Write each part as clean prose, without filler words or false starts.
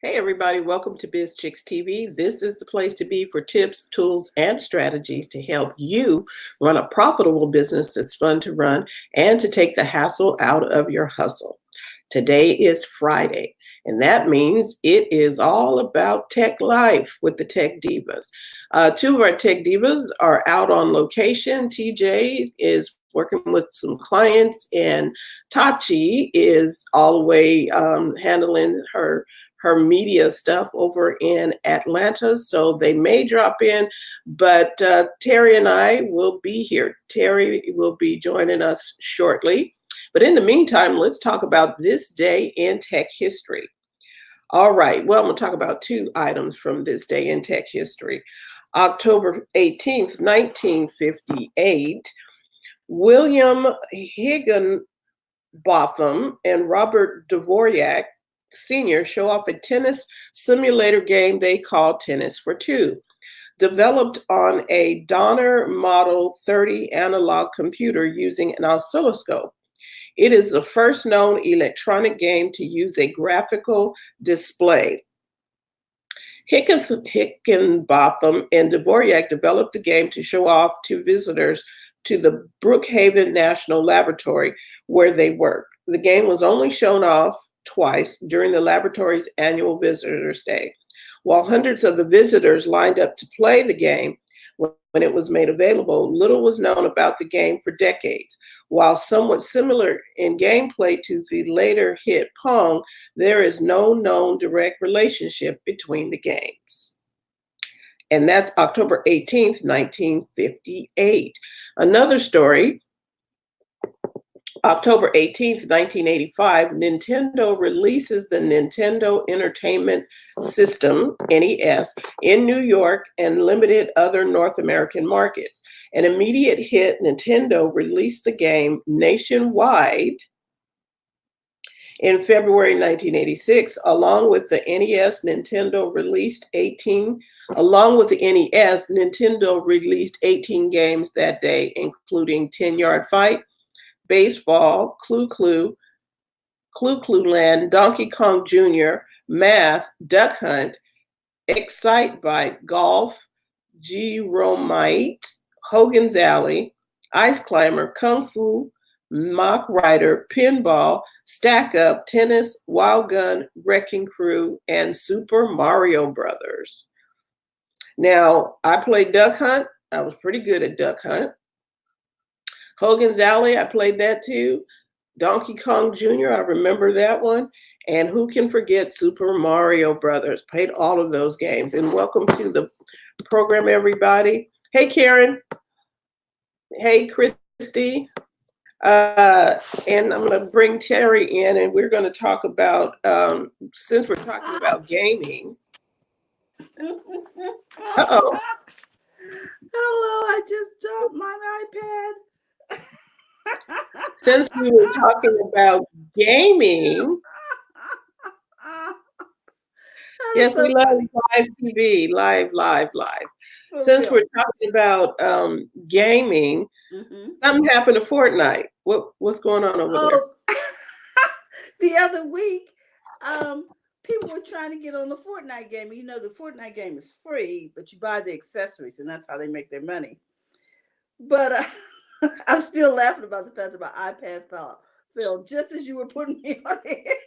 Hey everybody, welcome to Biz Chicks TV. This is the place to be for tips, tools, and strategies to help you run a profitable business that's fun to run and to take the hassle out of your hustle. Today is Friday, and that means it is all about tech life with the Tech Divas. Two of our Tech Divas are out on location. TJ is working with some clients, and Tachi is all the way handling her media stuff over in Atlanta. So they may drop in, but Terry and I will be here. Terry will be joining us shortly. But in the meantime, let's talk about this day in tech history. All right. Well, I'm going to talk about two items from this day in tech history. October 18th, 1958, William Higginbotham and Robert Dvorak Sr. show off a tennis simulator game they call Tennis for Two, developed on a Donner Model 30 analog computer using an oscilloscope. It is the first known electronic game to use a graphical display. Higginbotham and Dvorak developed the game to show off to visitors to the Brookhaven National Laboratory where they work. The game was only shown off twice during the laboratory's annual Visitors Day. While hundreds of the visitors lined up to play the game when it was made available, little was known about the game for decades. While somewhat similar in gameplay to the later hit Pong, there is no known direct relationship between the games. And that's October 18th, 1958. Another story, October 18th, 1985, Nintendo releases the Nintendo Entertainment System, NES, in New York and limited other North American markets. An immediate hit, Nintendo released the game nationwide in February 1986, along with the NES, Nintendo released 18 games that day, including 10-Yard Fight, Baseball, Clue Clue, Clue Clue Land, Donkey Kong Jr., Math, Duck Hunt, Excite Bike, Golf, G-Romite, Hogan's Alley, Ice Climber, Kung Fu, Mock Rider, Pinball, Stack Up, Tennis, Wild Gun, Wrecking Crew, and Super Mario Brothers. Now, I played Duck Hunt. I was pretty good at Duck Hunt. Hogan's Alley, I played that too. Donkey Kong Jr., I remember that one. And who can forget Super Mario Brothers? Played all of those games. And welcome to the program, everybody. Hey, Karen. Hey, Christy. And I'm going to bring Terry in, and we're going to talk about, since we're talking about gaming. Uh-oh. Hello, I just dropped my iPad. Since we were talking about gaming, yes, we love live TV, live. Since we're talking about gaming, something happened to Fortnite. What's going on over there? The other week, people were trying to get on the Fortnite game. You know, the Fortnite game is free, but you buy the accessories, and that's how they make their money. But I'm still laughing about the fact that my iPad fell just as you were putting me on it.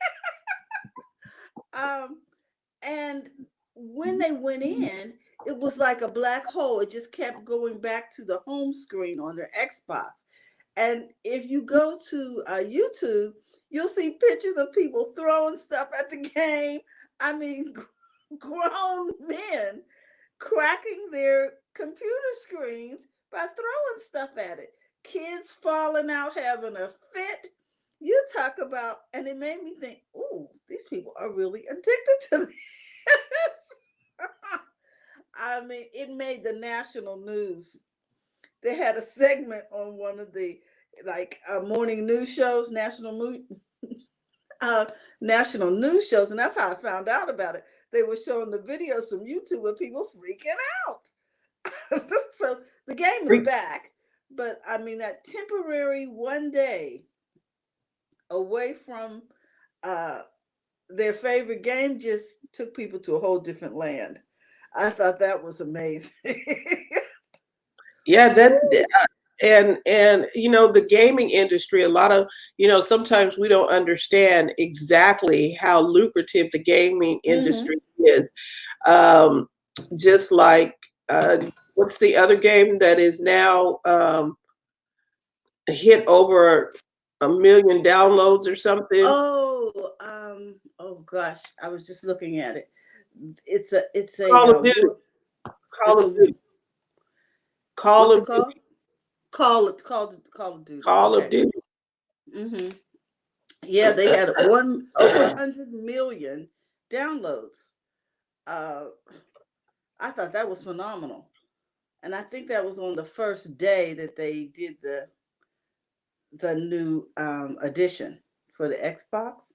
And when they went in, it was like a black hole. It just kept going back to the home screen on their Xbox. And if you go to YouTube, you'll see pictures of people throwing stuff at the game. I mean, grown men cracking their computer screens by throwing stuff at it. Kids falling out, having a fit. You talk about, and it made me think, ooh, these people are really addicted to this. I mean, it made the national news. They had a segment on one of the morning news shows, national news shows, and that's how I found out about it. They were showing the videos from YouTube of people freaking out. So the game is back, but I mean that temporary one day away from their favorite game just took people to a whole different land. I thought that was amazing. Yeah, that Woo. and the gaming industry, a lot of sometimes we don't understand exactly how lucrative the gaming Hmm. industry is. Um, just like what's the other game that is now hit over 1 million downloads or something? Oh gosh, I was just looking at it. It's a Call of Duty. Call it's of a Duty. Call what's of it called? Duty. Call of Duty. Call of Okay. Duty. Hmm. Yeah, they had one over 100 million downloads. Uh, I thought that was phenomenal, and I think that was on the first day that they did the new edition for the Xbox.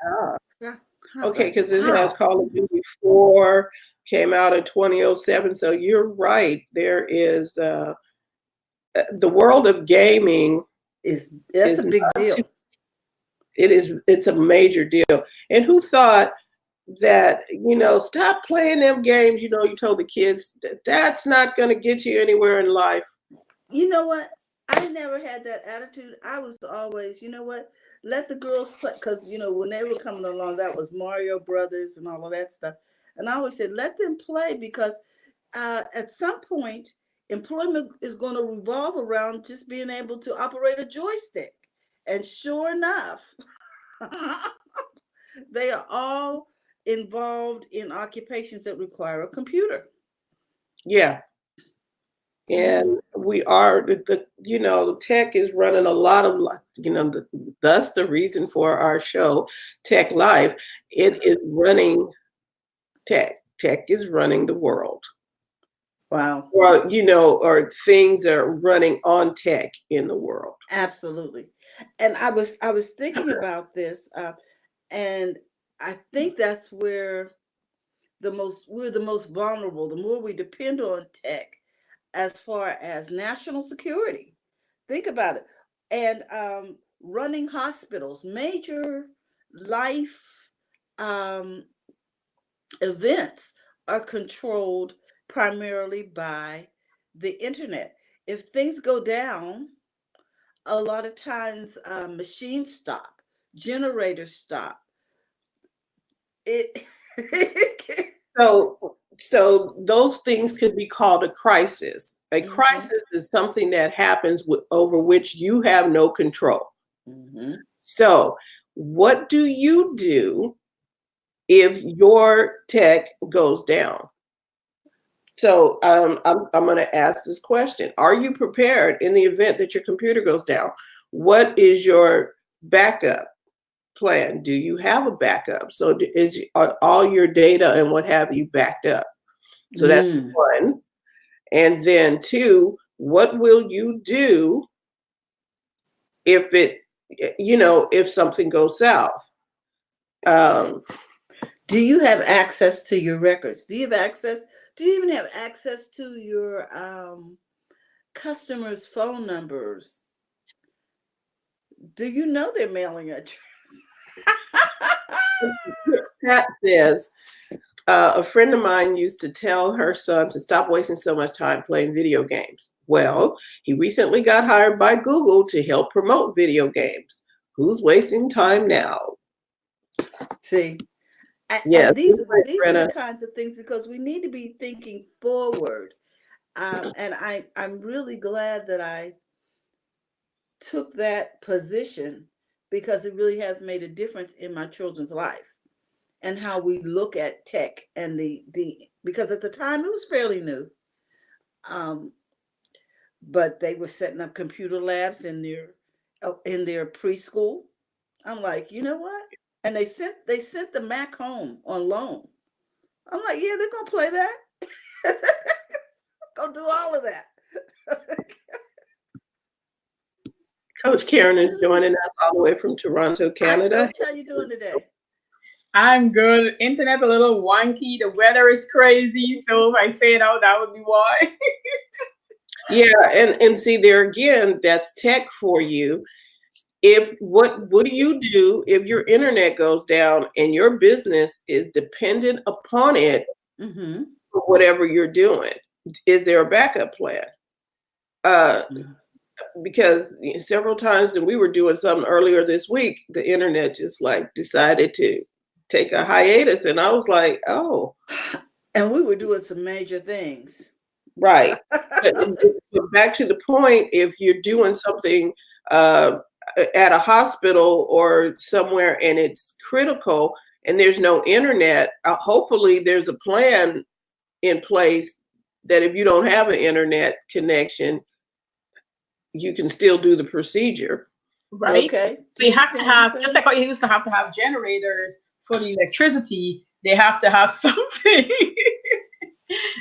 Ah, Yeah, I was okay, like, because it has wow, Call of Duty 4 came out in 2007. So you're right. There is the world of gaming is that's is a big not too, deal. it's a major deal. And who thought that, stop playing them games, you told the kids that's not going to get you anywhere in life. You know what? I never had that attitude. I was always, you know what? Let the girls play, because when they were coming along, that was Mario Brothers and all of that stuff. And I always said, let them play because at some point, employment is going to revolve around just being able to operate a joystick. And sure enough, they are all involved in occupations that require a computer. Yeah. Hmm. And we are tech is running a lot of thus the reason for our show, Tech Life. It is running tech is running the world, Wow. or things are running on tech in the world. Absolutely. And I was thinking about this, and I think that's where we're the most vulnerable. The more we depend on tech, as far as national security. Think about it. And running hospitals, major life um, events are controlled primarily by the internet. If things go down, a lot of times machines stop, generators stop. It So those things could be called a crisis. A hmm. crisis is something that happens over which you have no control. Hmm. So what do you do if your tech goes down? So I'm going to ask this question. Are you prepared in the event that your computer goes down? What is your backup plan? Do you have a backup? So are all your data and what have you backed up? So that's Mm. one. And then two, what will you do if if something goes south? Um, Do you have access to your records? Do you have access? Do you even have access to your customers' phone numbers? Do you know their mailing address? Pat says, a friend of mine used to tell her son to stop wasting so much time playing video games. Well, he recently got hired by Google to help promote video games. Who's wasting time now? See, Yes, and you're these right, these are the Brenna. kinds of things because we need to be thinking forward. And I'm really glad that I took that position because it really has made a difference in my children's life and how we look at tech and the because at the time it was fairly new. Um, but they were setting up computer labs in their preschool. I'm like, you know what? And they sent the Mac home on loan. I'm like, yeah, they're gonna play that. Gonna do all of that. Coach Karen is joining us all the way from Toronto, Hi, Canada. Coach. How you doing today? I'm good. Internet a little wonky. The weather is crazy, so if I fade out, that would be why. Yeah, and see there again, that's tech for you. if what do you do if your internet goes down and your business is dependent upon it Mm-hmm. for whatever you're doing? Is there a backup plan? Uh, because several times when we were doing something earlier this week, the internet just like decided to take a hiatus, and I was like, oh, And we were doing some major things. right. But back to the point, if you're doing something uh, at a hospital or somewhere and it's critical and there's no internet, hopefully there's a plan in place that if you don't have an internet connection, you can still do the procedure. right? Okay. So Do you you have to understand what I'm have, just saying? like how you used to have generators for the electricity, they have to have something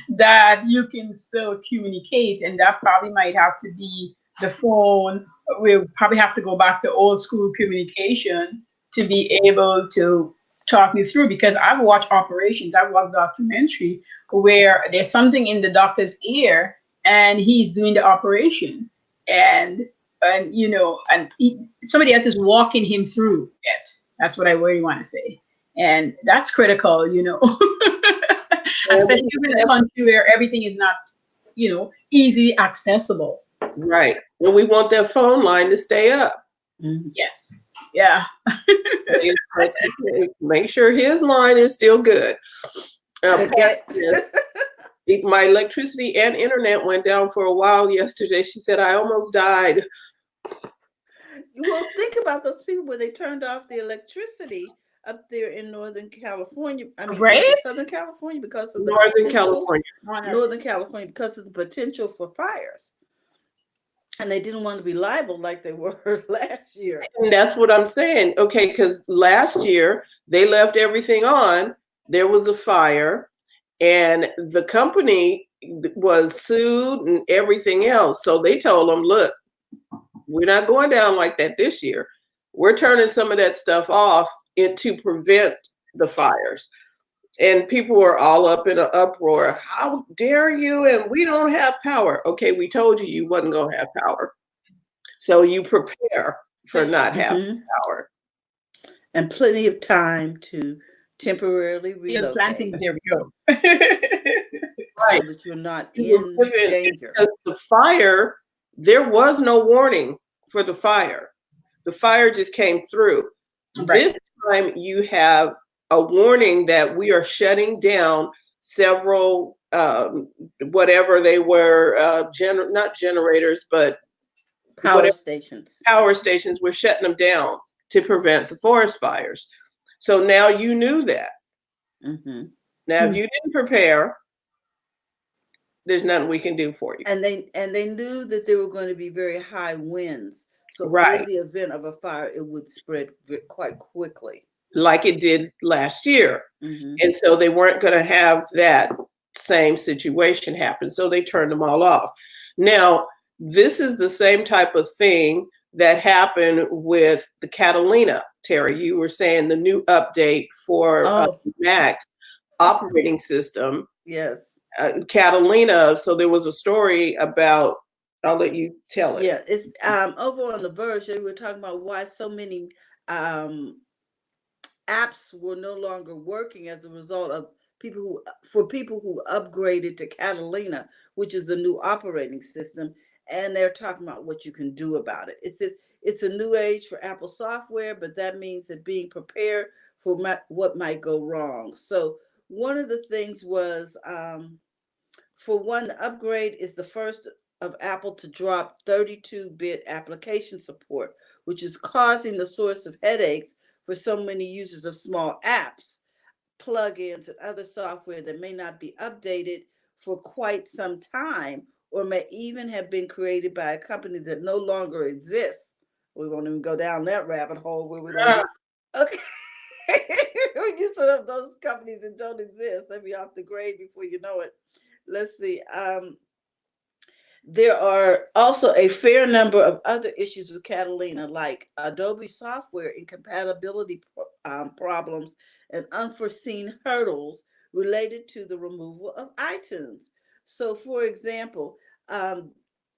that you can still communicate, and that probably might have to be the phone. We'll probably have to go back to old school communication to be able to talk me through, because I've watched operations, I've watched documentary where there's something in the doctor's ear and he's doing the operation, and somebody else is walking him through it. That's what I really want to say, and that's critical, especially in a country where everything is not, easily accessible. Right. And we want that phone line to stay up. Mm-hmm. Yes. Yeah. It's like, okay, make sure his line is still good. Okay. My electricity and internet went down for a while yesterday. She said, I almost died. Well, think about those people where they turned off the electricity up there in Northern California. I mean, was Right? it Southern California because of the Northern potential? California. Northern California because of the potential for fires. And they didn't want to be liable like they were last year. And that's what I'm saying. Okay, because last year they left everything on. There was a fire, and the company was sued and everything else. So they told them, look, we're not going down like that this year. We're turning some of that stuff off to prevent the fires. And people were all up in an uproar. How dare you? And we don't have power. Okay, we told you you wasn't going to have power. So you prepare for not having power. And plenty of time to temporarily Field planting, relocate there we go. Right. so that you're not You were in given, danger. because the fire, there was no warning for the fire. The fire just came through. Right. This time you have a warning that we are shutting down several, whatever they were, not generators, but Power whatever stations. power stations, we're shutting them down to prevent the forest fires. So now you knew that. Mm-hmm. Now, if you didn't prepare, there's nothing we can do for you. And they knew that there were going to be very high winds. So Right. in the event of a fire, it would spread quite quickly. Like it did last year. Mm-hmm. And so they weren't going to have that same situation happen. So they turned them all off. Now, this is the same type of thing that happened with the Catalina. Terry, you were saying the new update for Mac operating system. Yes. Catalina. So there was a story about, I'll let you tell it. Yeah, it's over on the Verge. They were talking about why so many apps were no longer working as a result of people who upgraded to Catalina, which is the new operating system, and they're talking about what you can do about it. It's a new age for Apple software, but that means that being prepared for what might go wrong. So one of the things was, for one, the upgrade is the first of Apple to drop 32-bit application support, which is causing the source of headaches for so many users of small apps, plugins, and other software that may not be updated for quite some time, or may even have been created by a company that no longer exists. We won't even go down that rabbit hole where we don't just, okay. We used to have those companies that don't exist. They'll be off the grade before you know it. Let's see. There are also a fair number of other issues with Catalina, like Adobe software incompatibility problems and unforeseen hurdles related to the removal of iTunes. So, for example,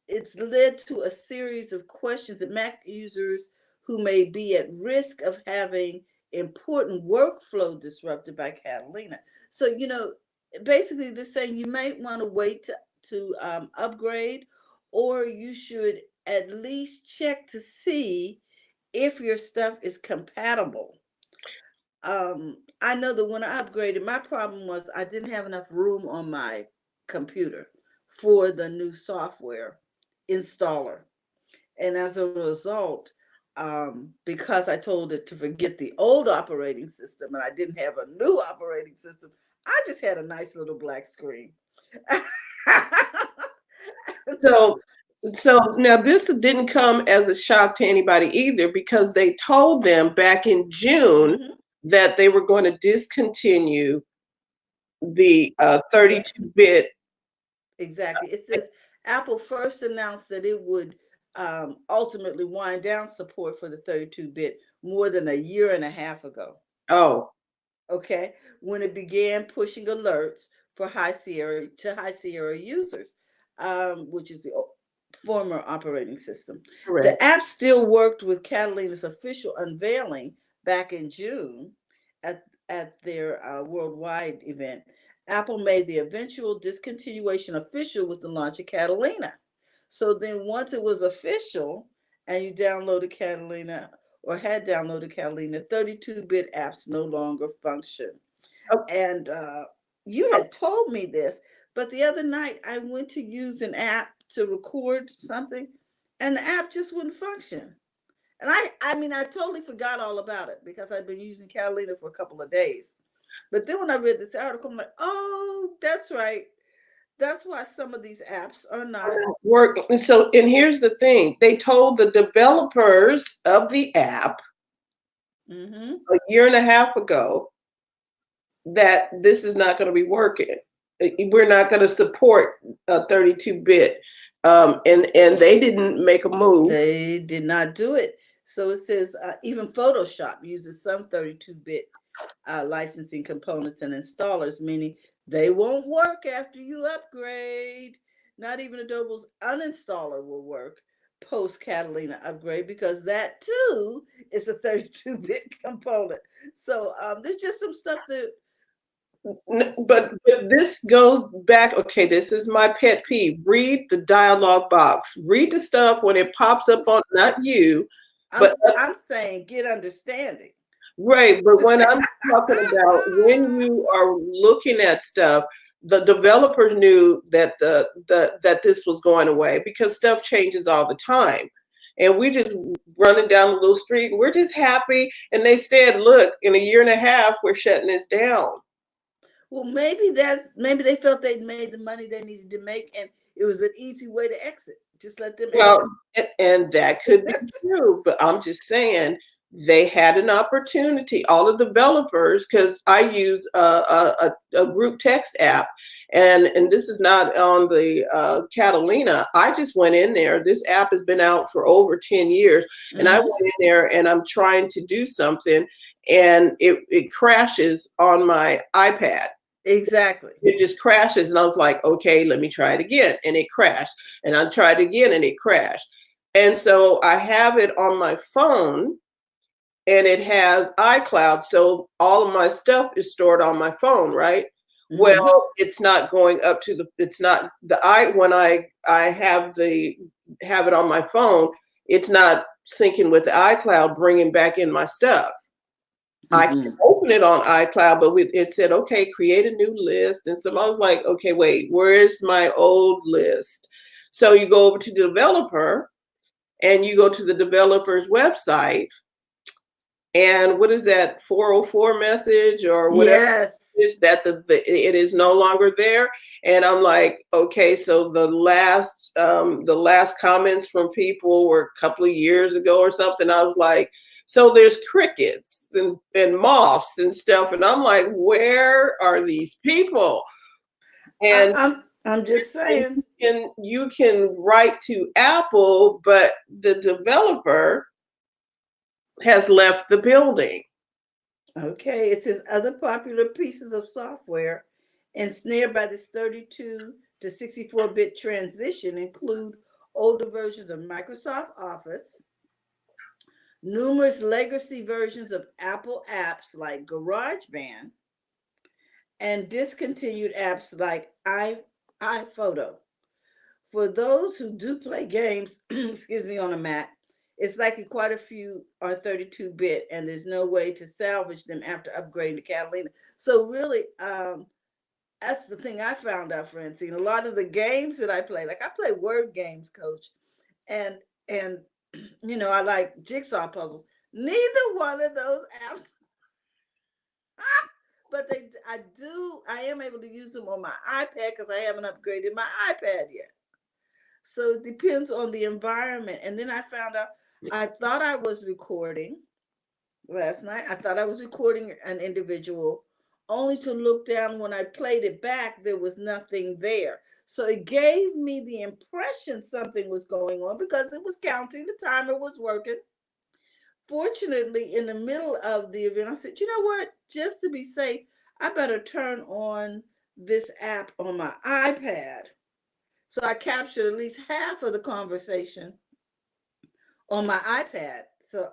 it's led to a series of questions that Mac users who may be at risk of having important workflow disrupted by Catalina. So, basically they're saying you might want to wait to upgrade, or you should at least check to see if your stuff is compatible. I know that when I upgraded, my problem was I didn't have enough room on my computer for the new software installer. And as a result, because I told it to forget the old operating system and I didn't have a new operating system, I just had a nice little black screen. So, So, so now this didn't come as a shock to anybody either, because they told them back in June mhm, that they were going to discontinue the yes. 32-bit. Exactly. It says Apple first announced that it would ultimately wind down support for the 32-bit more than a year and a half ago. Oh, Okay, when it began pushing alerts for High Sierra users, which is the former operating system. The correct. app still worked with Catalina's official unveiling back in June at their worldwide event. Apple made the eventual discontinuation official with the launch of Catalina. So then, once it was official and you downloaded Catalina or had downloaded Catalina, 32-bit apps no longer function. Oh, And you had told me this, but the other night I went to use an app to record something, and the app just wouldn't function. And I totally forgot all about it because I'd been using Catalina for a couple of days. But then when I read this article, I'm like, oh, that's right. That's why some of these apps are not. work. So, and here's the thing: they told the developers of the app Mm-hmm. a year and a half ago that this is not going to be working. We're not going to support a 32-bit, and they didn't make a move. They did not do it. So it says even Photoshop uses some 32-bit licensing components and installers, meaning they won't work after you upgrade. Not even Adobe's uninstaller will work post Catalina upgrade because that too is a 32-bit component. So there's just some stuff that. But this goes back. Okay, this is my pet peeve. Read the dialogue box. Read the stuff when it pops up on, not you, but I'm saying get understanding. right. But when I'm talking about when you are looking at stuff, the developers knew that that this was going away because stuff changes all the time. And we just running down the little street. We're just happy. And they said, look, in a year and a half, we're shutting this down. Well, maybe they felt they'd made the money they needed to make, and it was an easy way to exit. Just let them Well, exit. and that could be true, but I'm just saying they had an opportunity. All the developers, because I use a group text app, and this is not on the Catalina. I just went in there. This app has been out for over 10 years, and I Mm-hmm. went in there and I'm trying to do something, and it crashes on my iPad. Exactly. It just crashes, and I was like, okay, let me try it again, and it crashed, and I tried again and it crashed. And so I have it on my phone, and it has iCloud, so all of my stuff is stored on my phone, right? Mm-hmm. Well, it's not going up to the, it's not the I when I have it on my phone, it's not syncing with the iCloud, bringing back in my stuff. I can Mm-hmm. open it on iCloud, but it said, okay, create a new list. And so I was like, okay, wait, where's my old list? So you go over to the developer and you go to the developer's website. And what is that 404 message or whatever Yes. is that it is no longer there? And I'm like, okay, so the last comments from people were a couple of years ago or something. I was like, so there's crickets and moths and stuff, and I'm like, where are these people? I, And I'm just saying. you can write to Apple, but the developer has left the building. Okay, it says other popular pieces of software ensnared by this 32 to 64-bit transition include older versions of Microsoft Office, numerous legacy versions of Apple apps like GarageBand, and discontinued apps like iPhoto. For those who do play games, excuse me, on a Mac, it's likely quite a few are 32-bit, and there's no way to salvage them after upgrading to Catalina. So really, that's the thing I found out, Francine. A lot of the games that I play, like I play word games, Coach, and I like jigsaw puzzles. Neither one of those apps, but I am able to use them on my iPad because I haven't upgraded my iPad yet. So it depends on the environment. And then I found out I thought I was recording last night. I thought I was recording an individual, only to look down when I played it back, there was nothing there. So it gave me the impression something was going on because it was counting, the timer was working. Fortunately, in the middle of the event, I said, you know what? Just to be safe, I better turn on this app on my iPad. So I captured at least half of the conversation on my iPad. So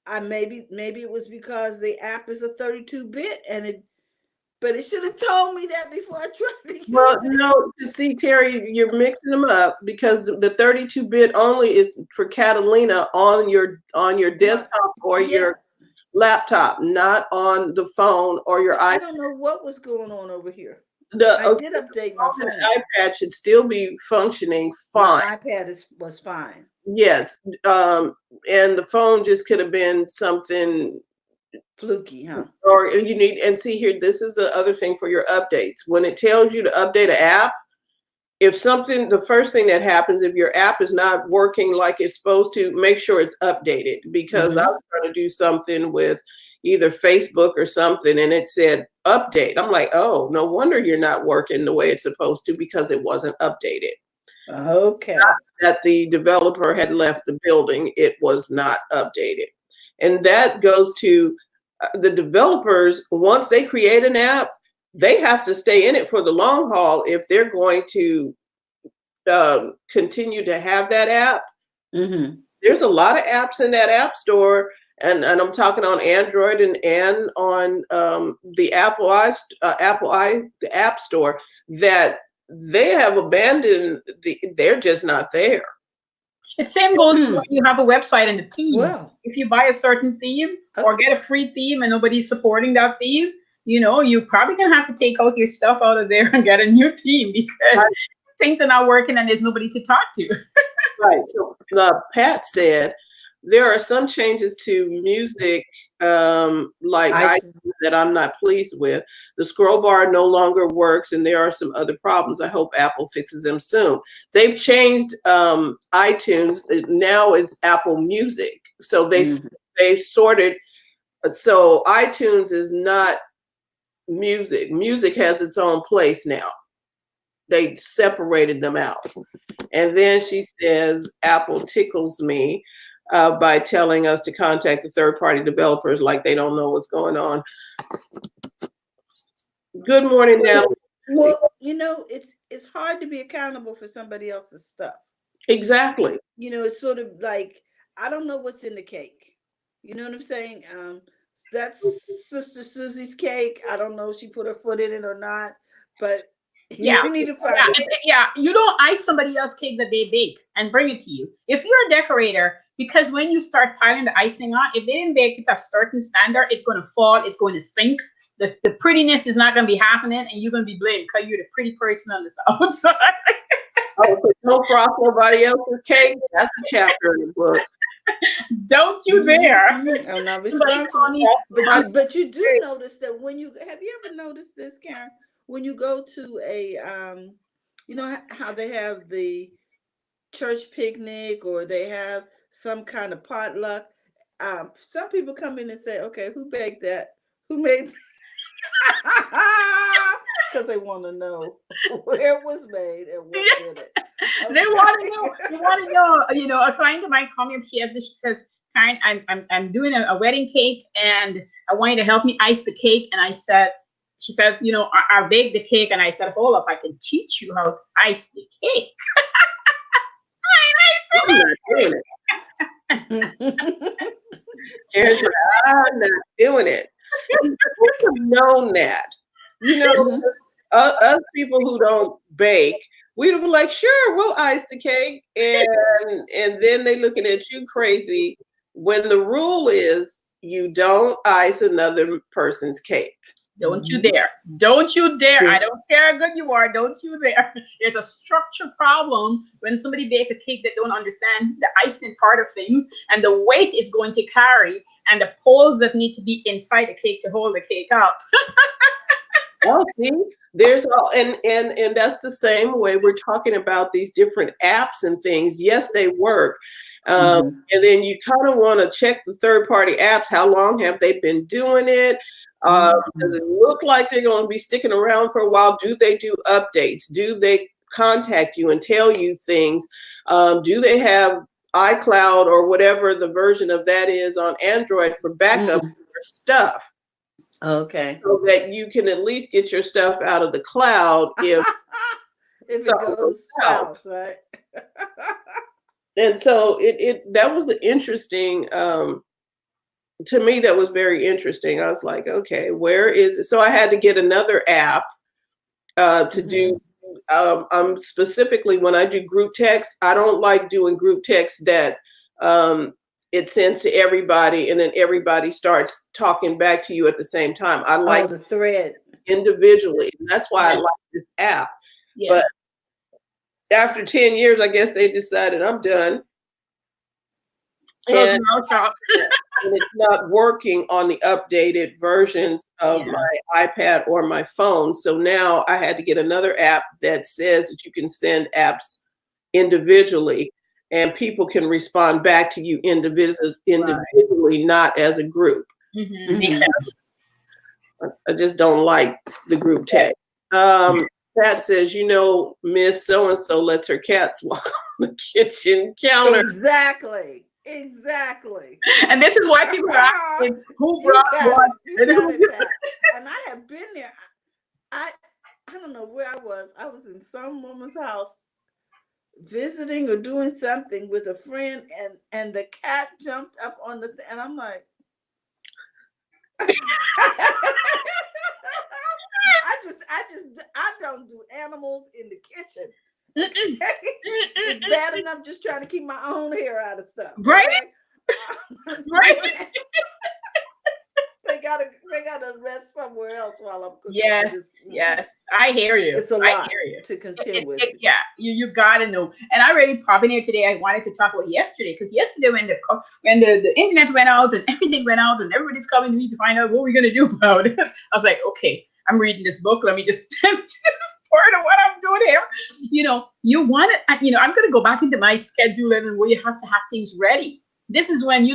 I maybe it was because the app is a 32-bit but it should have told me that before I tried to use Well, it. no, you see, Terry, you're mixing them up because the 32-bit only is for Catalina on your desktop or your Yes. laptop, not on the phone or your I iPad. don't know what was going on over here. I Okay, did update my phone. the iPad should still be functioning fine. My iPad was fine. Yes, and the phone just could have been something Fluky, huh? or you need, and see here, this is the other thing for your updates. When it tells you to update an app, if something, the first thing that happens, if your app is not working like it's supposed to, make sure it's updated. Because I was trying to do something with either Facebook or something, and it said update. I'm like, oh, no wonder you're not working the way it's supposed to because it wasn't updated. Okay. Not that the developer had left the building, it was not updated. And that goes to the developers. Once they create an app, they have to stay in it for the long haul if they're going to continue to have that app. Mm-hmm. There's a lot of apps in that app store, and I'm talking on Android and on the the App Store, that they have abandoned. They're just not there. The same goes when you have a website and a theme. Well, If you buy a certain theme or get a free theme and nobody's supporting that theme, you're probably gonna have to take out your stuff out of there and get a new theme because things are not working and there's nobody to talk to. Right. So Pat said there are some changes to music, like iTunes, that I'm not pleased with. The scroll bar no longer works, and there are some other problems. I hope Apple fixes them soon. They've changed iTunes. Now it's Apple Music. So they sorted. So iTunes is not music. Music has its own place now. They separated them out. And then she says, Apple tickles me by telling us to contact the third-party developers like they don't know what's going on. Good morning, now. Well, it's hard to be accountable for somebody else's stuff. Exactly. It's sort of like, I don't know what's in the cake. You know what I'm saying? That's Sister Susie's cake. I don't know if she put her foot in it or not, but you need to find it. Yeah, you don't ice somebody else's cake that they bake and bring it to you. If you're a decorator, because when you start piling the icing on, if they didn't bake it a certain standard, it's going to fall, it's going to sink. The prettiness is not going to be happening, and you're going to be blamed because you're the pretty person on the outside. Oh, so don't frost nobody else's cake. That's a chapter in the book. Don't you dare. I'm not responsible. But you do notice that have you ever noticed this, Karen? When you go to a, you know how they have the church picnic or they have some kind of potluck, some people come in and say, okay, who baked that? Who made because they want to know where it was made and what's in it. Okay. They want to know, a client of mine called me up, she says, Karen, I'm doing a wedding cake and I want you to help me ice the cake. And she says, I baked the cake. And I said, hold up, I can teach you how to ice the cake. Karen said, I'm not doing it. And we have known that. You know, Mhm. us people who don't bake, we'd be like, sure, we'll ice the cake. And then they looking at you crazy when the rule is you don't ice another person's cake. Don't you Mhm. dare. Don't you dare. I See, don't care how good you are. Don't you dare. There's a structure problem when somebody bake a cake that don't understand the icing part of things and the weight it's going to carry and the poles that need to be inside the cake to hold the cake out. Oh, see, there's all, and that's the same way we're talking about these different apps and things. Yes, they work, mhm. and then you kind of want to check the third party apps. How long have they been doing it? Does Mhm. it look like they're going to be sticking around for a while? Do they do updates? Do they contact you and tell you things? Do they have iCloud or whatever the version of that is on Android for backup Mm. stuff? Okay. So that you can at least get your stuff out of the cloud if If it something goes goes south. south, right? And so it that was interesting. To me, that was very interesting. I was like, okay, where is it? So I had to get another app to do. Mhm. Specifically when I do group text, I don't like doing group text that it sends to everybody and then everybody starts talking back to you at the same time. I like Oh, the thread. individually. And that's why I Yeah. like this app. Yeah. But after 10 years, I guess they decided I'm done. Close And, the mouth shop. and it's not working on the updated versions of Yeah. my iPad or my phone. So now I had to get another app that says that you can send apps individually and people can respond back to you Right. individually, not as a group. Makes Mhm. sense. I just don't like the group text. Pat says, Miss So and so lets her cats walk on the kitchen counter. Exactly. Exactly. And this is why people are asking who You brought got what it. You and got who. it, Pat. And I have been there. I I don't know where I was. I was in some woman's house visiting or doing something with a friend, and the cat jumped up on and I'm like, I don't do animals in the kitchen. Mm-mm. Okay, it's bad enough just trying to keep my own hair out of stuff. Right? Okay, I'm not Right? doing it. They gotta rest somewhere else while I'm cooking. Yes, Mm-mm. yes. I hear you. It's a I lot hear you. to contend with. Yeah, you gotta know. And I really popped in here today. I wanted to talk about yesterday because yesterday when the internet went out and everything went out and everybody's coming to me to find out what we're gonna do about it. I was like, okay, I'm reading this book. Let me just attempt this part of what I'm doing here. You want it. I'm gonna go back into my scheduling and where you have to have things ready. This is when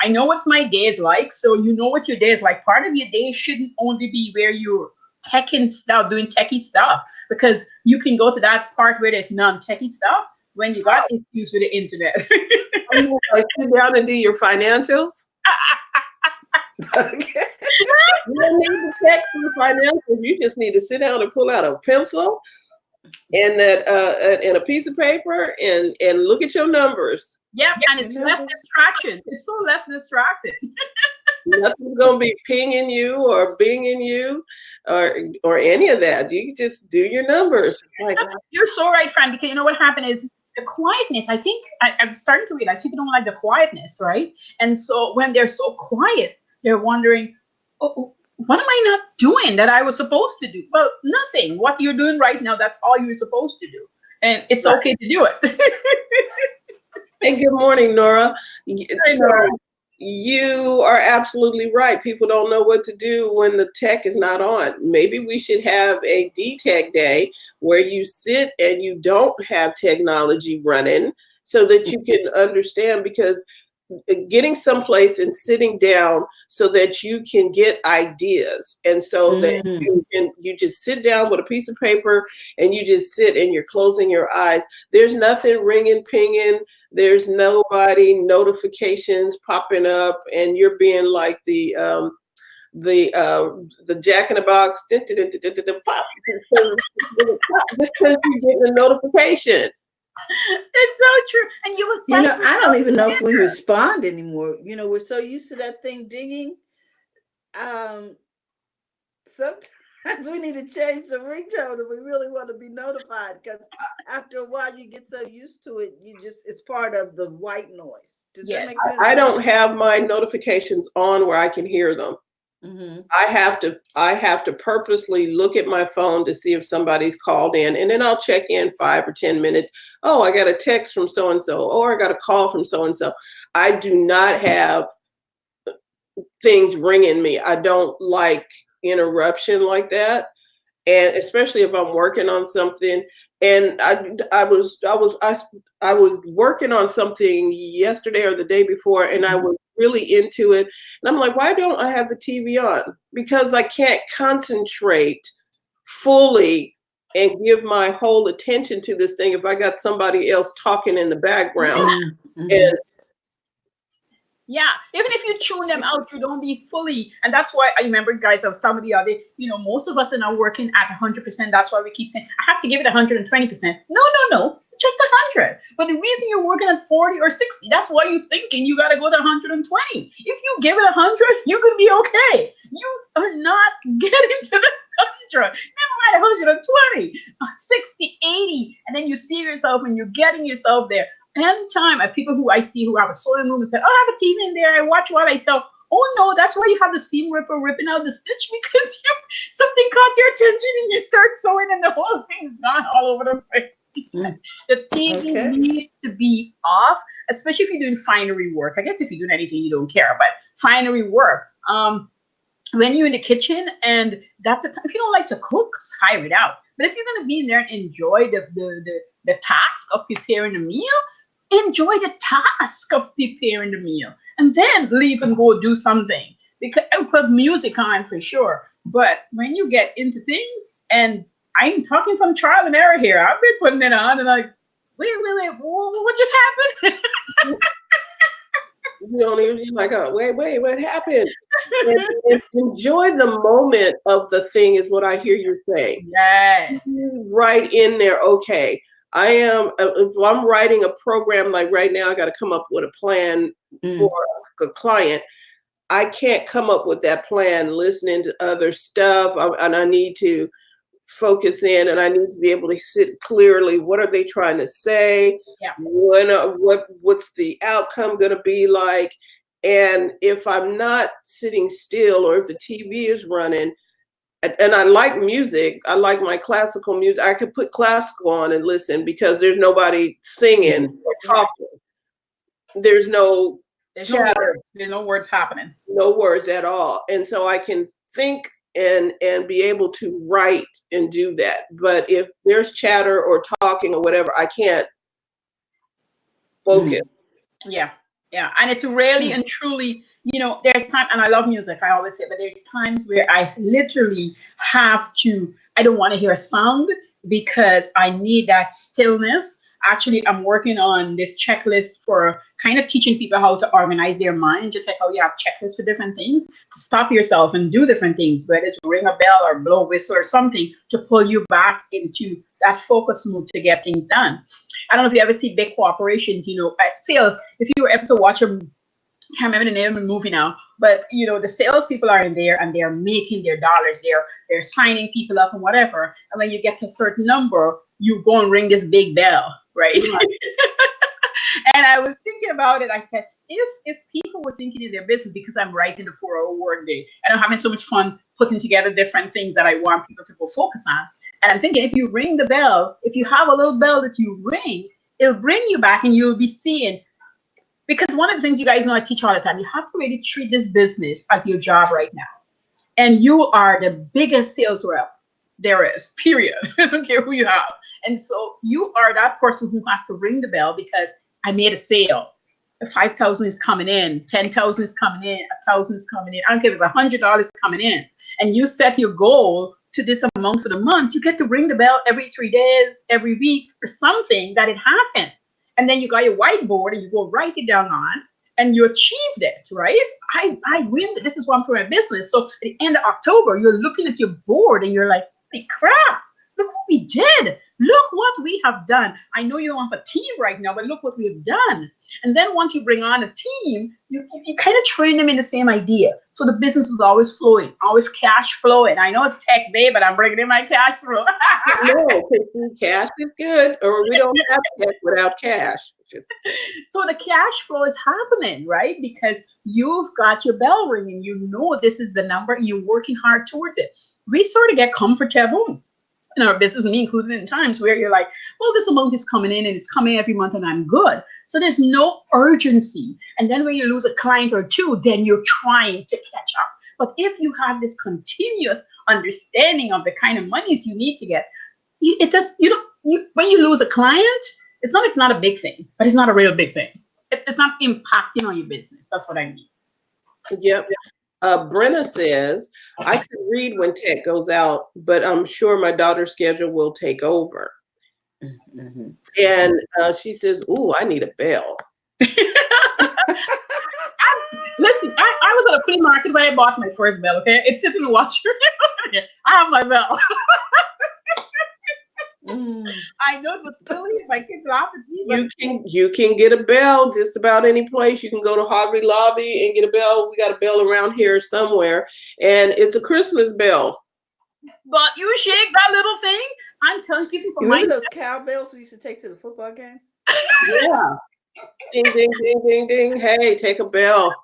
I know what's my day is like, so you know what your day is like. Part of your day shouldn't only be where you're teching stuff, doing techie stuff, because you can go to that part where there's non-techie stuff when you got issues with the internet. Like sit down and do your financials. Okay. You don't need to text your financials. You just need to sit down and pull out a pencil and a piece of paper and look at your numbers. Yep, and it's less Remember? distraction. It's so less distracted. Nothing's gonna be pinging you or binging you or any of that. You just do your numbers. It's like, You're so right, Fran, because you know what happened is the quietness. I think I'm starting to realize people don't like the quietness, right? And so when they're so quiet, they're wondering, oh, what am I not doing that I was supposed to do? Well, nothing. What you're doing right now, that's all you're supposed to do. And it's right. okay to do it. Hey, good morning, Nora. I So know. you are absolutely right. People don't know what to do when the tech is not on. Maybe we should have a D-Tech day where you sit and you don't have technology running so that you can understand, because getting someplace and sitting down so that you can get ideas, and so that Mm. you just sit down with a piece of paper and you just sit and you're closing your eyes. There's nothing ringing, pinging. There's nobody notifications popping up, and you're being like the Jack in the Box, pop, just because you get a notification. It's so true. And you would You find know, I don't yourself even know if we there. respond anymore. You know, we're so used to that thing dinging. Um, Sometimes we need to change the ringtone if we really want to be notified, because after a while you get so used to it, you just, it's part of the white noise. Does that Yes. make I sense? don't have my notifications on where I can hear them. Mm-hmm. I have to purposely look at my phone to see if somebody's called in, and then I'll check in 5 or 10 minutes. Oh, I got a text from so and so, or I got a call from so and so. I do not have things ringing me. I don't like interruption like that, and especially if I'm working on something. And I was working on something yesterday or the day before, and I was really into it. And I'm like, why don't I have the TV on? Because I can't concentrate fully and give my whole attention to this thing if I got somebody else talking in the background. Mm-hmm. And Yeah, even if you tune them out, you don't be fully. And that's why I remember, guys, I was talking the other day, most of us are now working at 100%. That's why we keep saying, I have to give it 120%. No, no, no, just 100. But the reason you're working at 40 or 60, that's why you're thinking you got to go to 120. If you give it 100, you could be okay. You are not getting to the 100. Never mind 120, 60, 80. And then you see yourself and you're getting yourself there. Anytime people who I see who have a sewing room and say, "Oh, I have a TV in there. I watch what I sell." Oh no, that's why you have the seam ripper ripping out the stitch, because something caught your attention and you start sewing and the whole thing's gone all over the place. The TV Okay. needs to be off, especially if you're doing finery work. I guess if you're doing anything you don't care, but finery work. When you're in the kitchen, and that's a time, if you don't like to cook, hire it out. But if you're gonna be in there and enjoy the task of preparing a meal, enjoy the task of preparing the meal, and then leave and go do something. Because I put music on for sure. But when you get into things, and I'm talking from trial and error here, I've been putting it on and like, wait, what just happened? you're like, oh, wait, what happened? And enjoy the moment of the thing is what I hear you say. Yes. Right in there. Okay, I am. If I'm writing a program like right now, I got to come up with a plan for a client. I can't come up with that plan listening to other stuff, and I need to focus in, and I need to be able to sit clearly. What are they trying to say? Yeah. What's the outcome going to be like? And if I'm not sitting still, or if the TV is running, and I like music, I like my classical music. I could put classical on and listen because there's nobody singing or talking. There's no chatter, There's no words happening. no words at all, and so I can think and be able to write and do that. But if there's chatter or talking or whatever, I can't focus. Yeah. Yeah. And it's really and truly, there's time, and I love music, I always say, but there's times where I literally have to, I don't want to hear a sound because I need that stillness. Actually, I'm working on this checklist for kind of teaching people how to organize their mind, just like how you have checklists for different things, to stop yourself and do different things, whether it's ring a bell or blow a whistle or something to pull you back into that focus mode to get things done. I don't know if you ever see big corporations, sales. If you were ever to watch a, can't remember the name of the movie now, but the salespeople are in there and they're making their dollars. They're signing people up and whatever. And when you get to a certain number, you go and ring this big bell, right? And I was thinking about it. I said, if people were thinking in their business, because I'm writing the 4-hour workday and I'm having so much fun putting together different things that I want people to go focus on. And I'm thinking, if you ring the bell, if you have a little bell that you ring, it'll bring you back and you'll be seeing. Because one of the things you guys know I teach all the time, you have to really treat this business as your job right now. And you are the biggest sales rep there is, period. I don't care who you have. And so you are that person who has to ring the bell because I made a sale. 5,000 is coming in, 10,000 is coming in, 1,000 is coming in. I don't care if it's $100 coming in. And you set your goal to this amount for the month. You get to ring the bell every 3 days, every week, or something that it happened. And then you got your whiteboard and you go write it down on, and you achieved it, right? I win. This is one for my business. So at the end of October, you're looking at your board and you're like, holy crap, look what we did. Look what we have done. I know you don't have a team right now, but look what we've done. And then once you bring on a team, you kind of train them in the same idea. So the business is always flowing, always cash flowing. I know it's tech day, but I'm bringing in my cash flow. No, cash is good, or we don't have cash without cash. So the cash flow is happening, right? Because you've got your bell ringing. You know this is the number, and you're working hard towards it. We sort of get comfortable in our business, me included, in times where you're like, well, this amount is coming in and it's coming every month and I'm good. So there's no urgency. And then when you lose a client or two, then you're trying to catch up. But if you have this continuous understanding of the kind of monies you need to get, when you lose a client, it's not a big thing, but it's not a real big thing. It's not impacting on your business. That's what I mean. Yep. Brenna says, I can read when tech goes out, but I'm sure my daughter's schedule will take over. Mm-hmm. And she says, ooh, I need a bell. Listen, I was at a flea market when I bought my first bell, okay? It's sitting in the washer. I have my bell. I know it was silly. My kids laugh at me. You can get a bell just about any place. You can go to Hobby Lobby and get a bell. We got a bell around here somewhere, and it's a Christmas bell. But you shake that little thing. I'm telling people from remember those cowbells we used to take to the football game? Yeah. Ding, ding, ding, ding, ding. Hey, take a bell.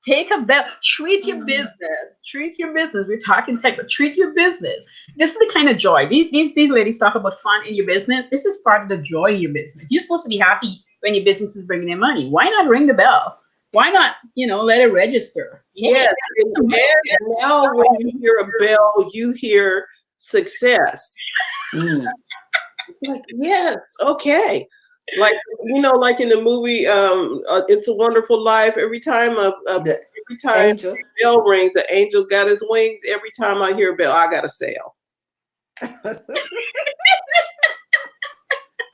Take a bell. Treat your business. Treat your business. We're talking tech, but treat your business. This is the kind of joy. These ladies talk about fun in your business. This is part of the joy of your business. You're supposed to be happy when your business is bringing in money. Why not ring the bell? Why not, let it register? Yes. And now when you hear a bell, you hear success. Like, yes, okay. Like, like in the movie It's a Wonderful Life, every time Angel. a bell rings, the angel got his wings. Every time I hear a bell, I got a sale.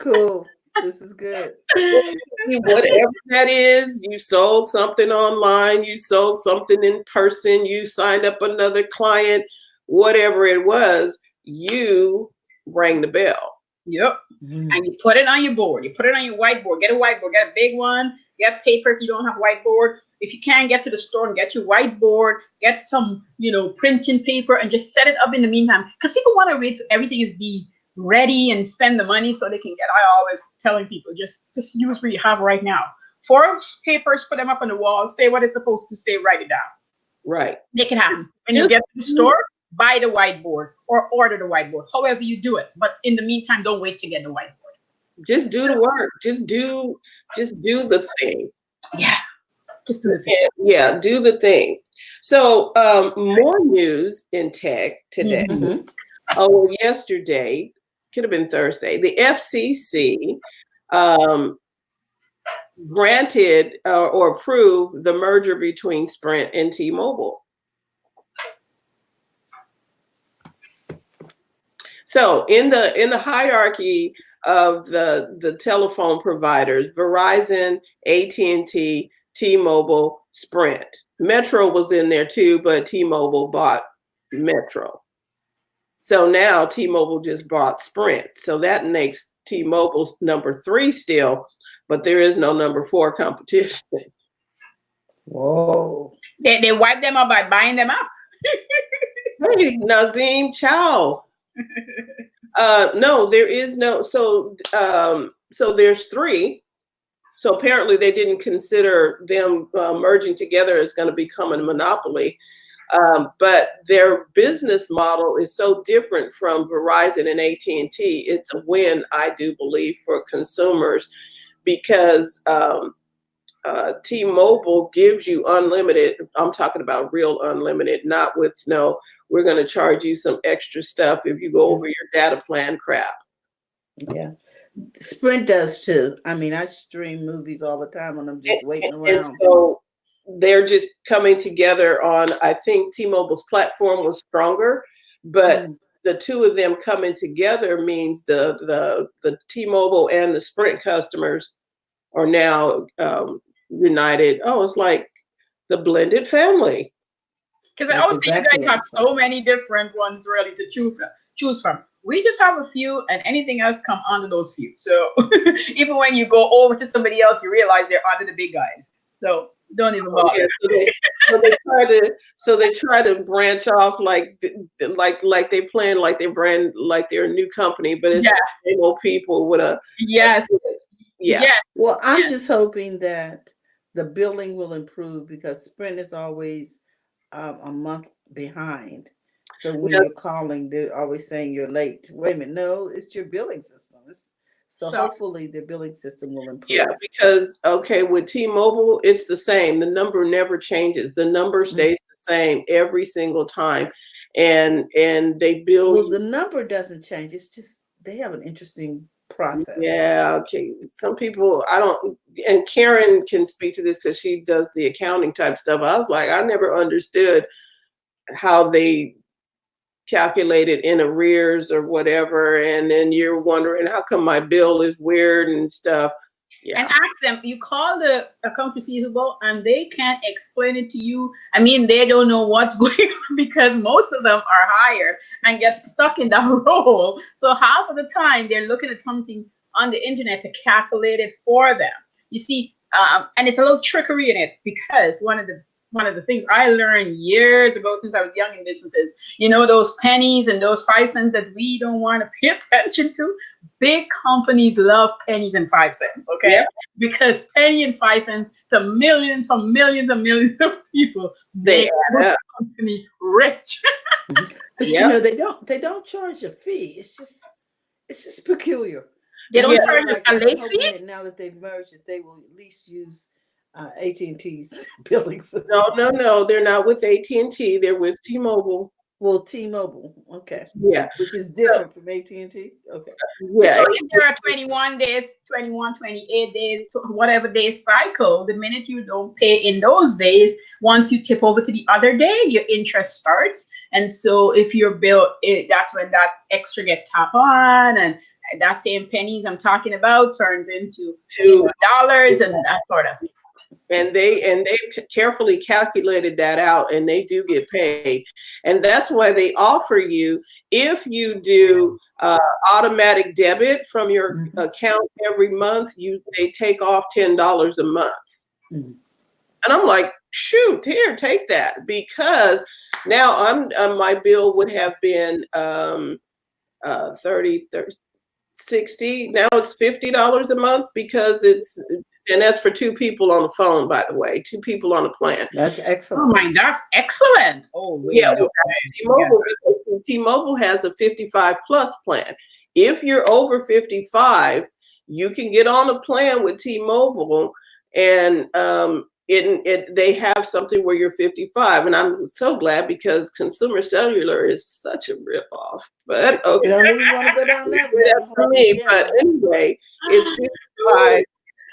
Cool. This is good. Whatever that is, you sold something online, you sold something in person, you signed up another client, whatever it was, you rang the bell. Yep. And you put it on your board. You put it on your whiteboard. Get a whiteboard. Get a big one. Get paper if you don't have whiteboard. If you can't get to the store and get your whiteboard, get some, printing paper and just set it up in the meantime. Because people want to wait till everything is be ready and spend the money so they can get. I always telling people, just use what you have right now. 4 papers, put them up on the wall. Say what it's supposed to say. Write it down. Right. Make it happen. When you get to the store, buy the whiteboard or order the whiteboard, however you do it. But in the meantime, don't wait to get the whiteboard. Just do the work. Just do the thing. Yeah. Just do the thing. Yeah, do the thing. So more news in tech today. Yesterday, could have been Thursday, the FCC granted or approved the merger between Sprint and T-Mobile. So in the hierarchy of the telephone providers, Verizon, AT&T, T-Mobile, Sprint. Metro was in there too, but T-Mobile bought Metro. So now T-Mobile just bought Sprint. So that makes T-Mobile's number 3 still, but there is no number 4 competition. Whoa. They wipe them up by buying them up. Hey, Nazim, ciao. No, there is no. So there's 3. So apparently they didn't consider them merging together as going to become a monopoly. But their business model is so different from Verizon and AT&T. It's a win, I do believe, for consumers because T-Mobile gives you unlimited. I'm talking about real unlimited, not with we're going to charge you some extra stuff if you go over your data plan crap. Yeah. Sprint does too. I mean, I stream movies all the time when I'm just waiting around. And so they're just coming together on, I think T-Mobile's platform was stronger, but the 2 of them coming together means the T-Mobile and the Sprint customers are now united. Oh, it's like the blended family. Because I always think you guys have so many different ones really to choose from. We just have a few, and anything else come under those few. So even when you go over to somebody else, you realize they're under the big guys. So don't even Oh, bother. yeah. So they try to branch off like they plan like they brand like they're a new company, but it's Yeah. the same old people with a Yes. yeah. Yes. Well, I'm Yes. just hoping that the billing will improve because Sprint is always a month behind. So when Yeah. you're calling, they're always saying you're late. Wait a minute, no, it's your billing system. So So hopefully the billing system will Yeah, improve. because okay, with T-Mobile, it's the same. The number never changes. The number Mm. stays the same every single time, and they bill Well, you. the number doesn't change. It's just they have an interesting process. Yeah, okay. Some people, I don't, and Karen can speak to this because she does the accounting type stuff. I was like, I never understood how they calculated in arrears or whatever, and then you're wondering how come my bill is weird and stuff. and Yeah. ask them. You call the account receivable, and they can't explain it to you. I mean, they don't know what's going on because most of them are hired and get stuck in that role. So half of the time they're looking at something on the internet to calculate it for them. You see, and it's a little trickery in it because one of the things I learned years ago since I was young in businesses, those pennies and those 5 cents that we don't want to pay attention to. Big companies love pennies and 5 cents, Yeah. okay? Because penny and 5 cents to millions from millions and millions of people They make add the up. company rich. Mhm. But Yep. they don't charge a fee. It's just peculiar. They And don't Yeah. I charge like a this. I'm late fee. hoping that now that they've merged, that they will at least use AT&T's billing No, system. no, no. They're not with AT&T. They're with T-Mobile. Well, T-Mobile, okay, Yeah. which is So, different from AT&T. Okay. So yeah. if there are 21 days, 21, 28 days, whatever day cycle, the minute you don't pay in those days, once you tip over to the other day, your interest starts. And so if your bill, that's when that extra get tapped on, and that same pennies I'm talking about turns into To dollars and that sort of thing. and they carefully calculated that out, and they do get paid, and that's why they offer you if you do automatic debit from your Mhm. account every month, they take off $10 a month, Mhm. and I'm like, shoot, here, take that because now my bill would have been 30, 60. Now it's $50 a month because and that's for two people on the phone, by the way, two people on a plan. That's Oh excellent. my, that's excellent. Oh Yeah, wait, with okay. Yeah. T-Mobile, because T-Mobile has a 55 plus plan. If you're over 55, you can get on a plan with T-Mobile, and they have something where you're 55, and I'm so glad because Consumer Cellular is such a ripoff. But okay, You don't even want to go down that that's rabbit for hole me. But again. anyway, it's 55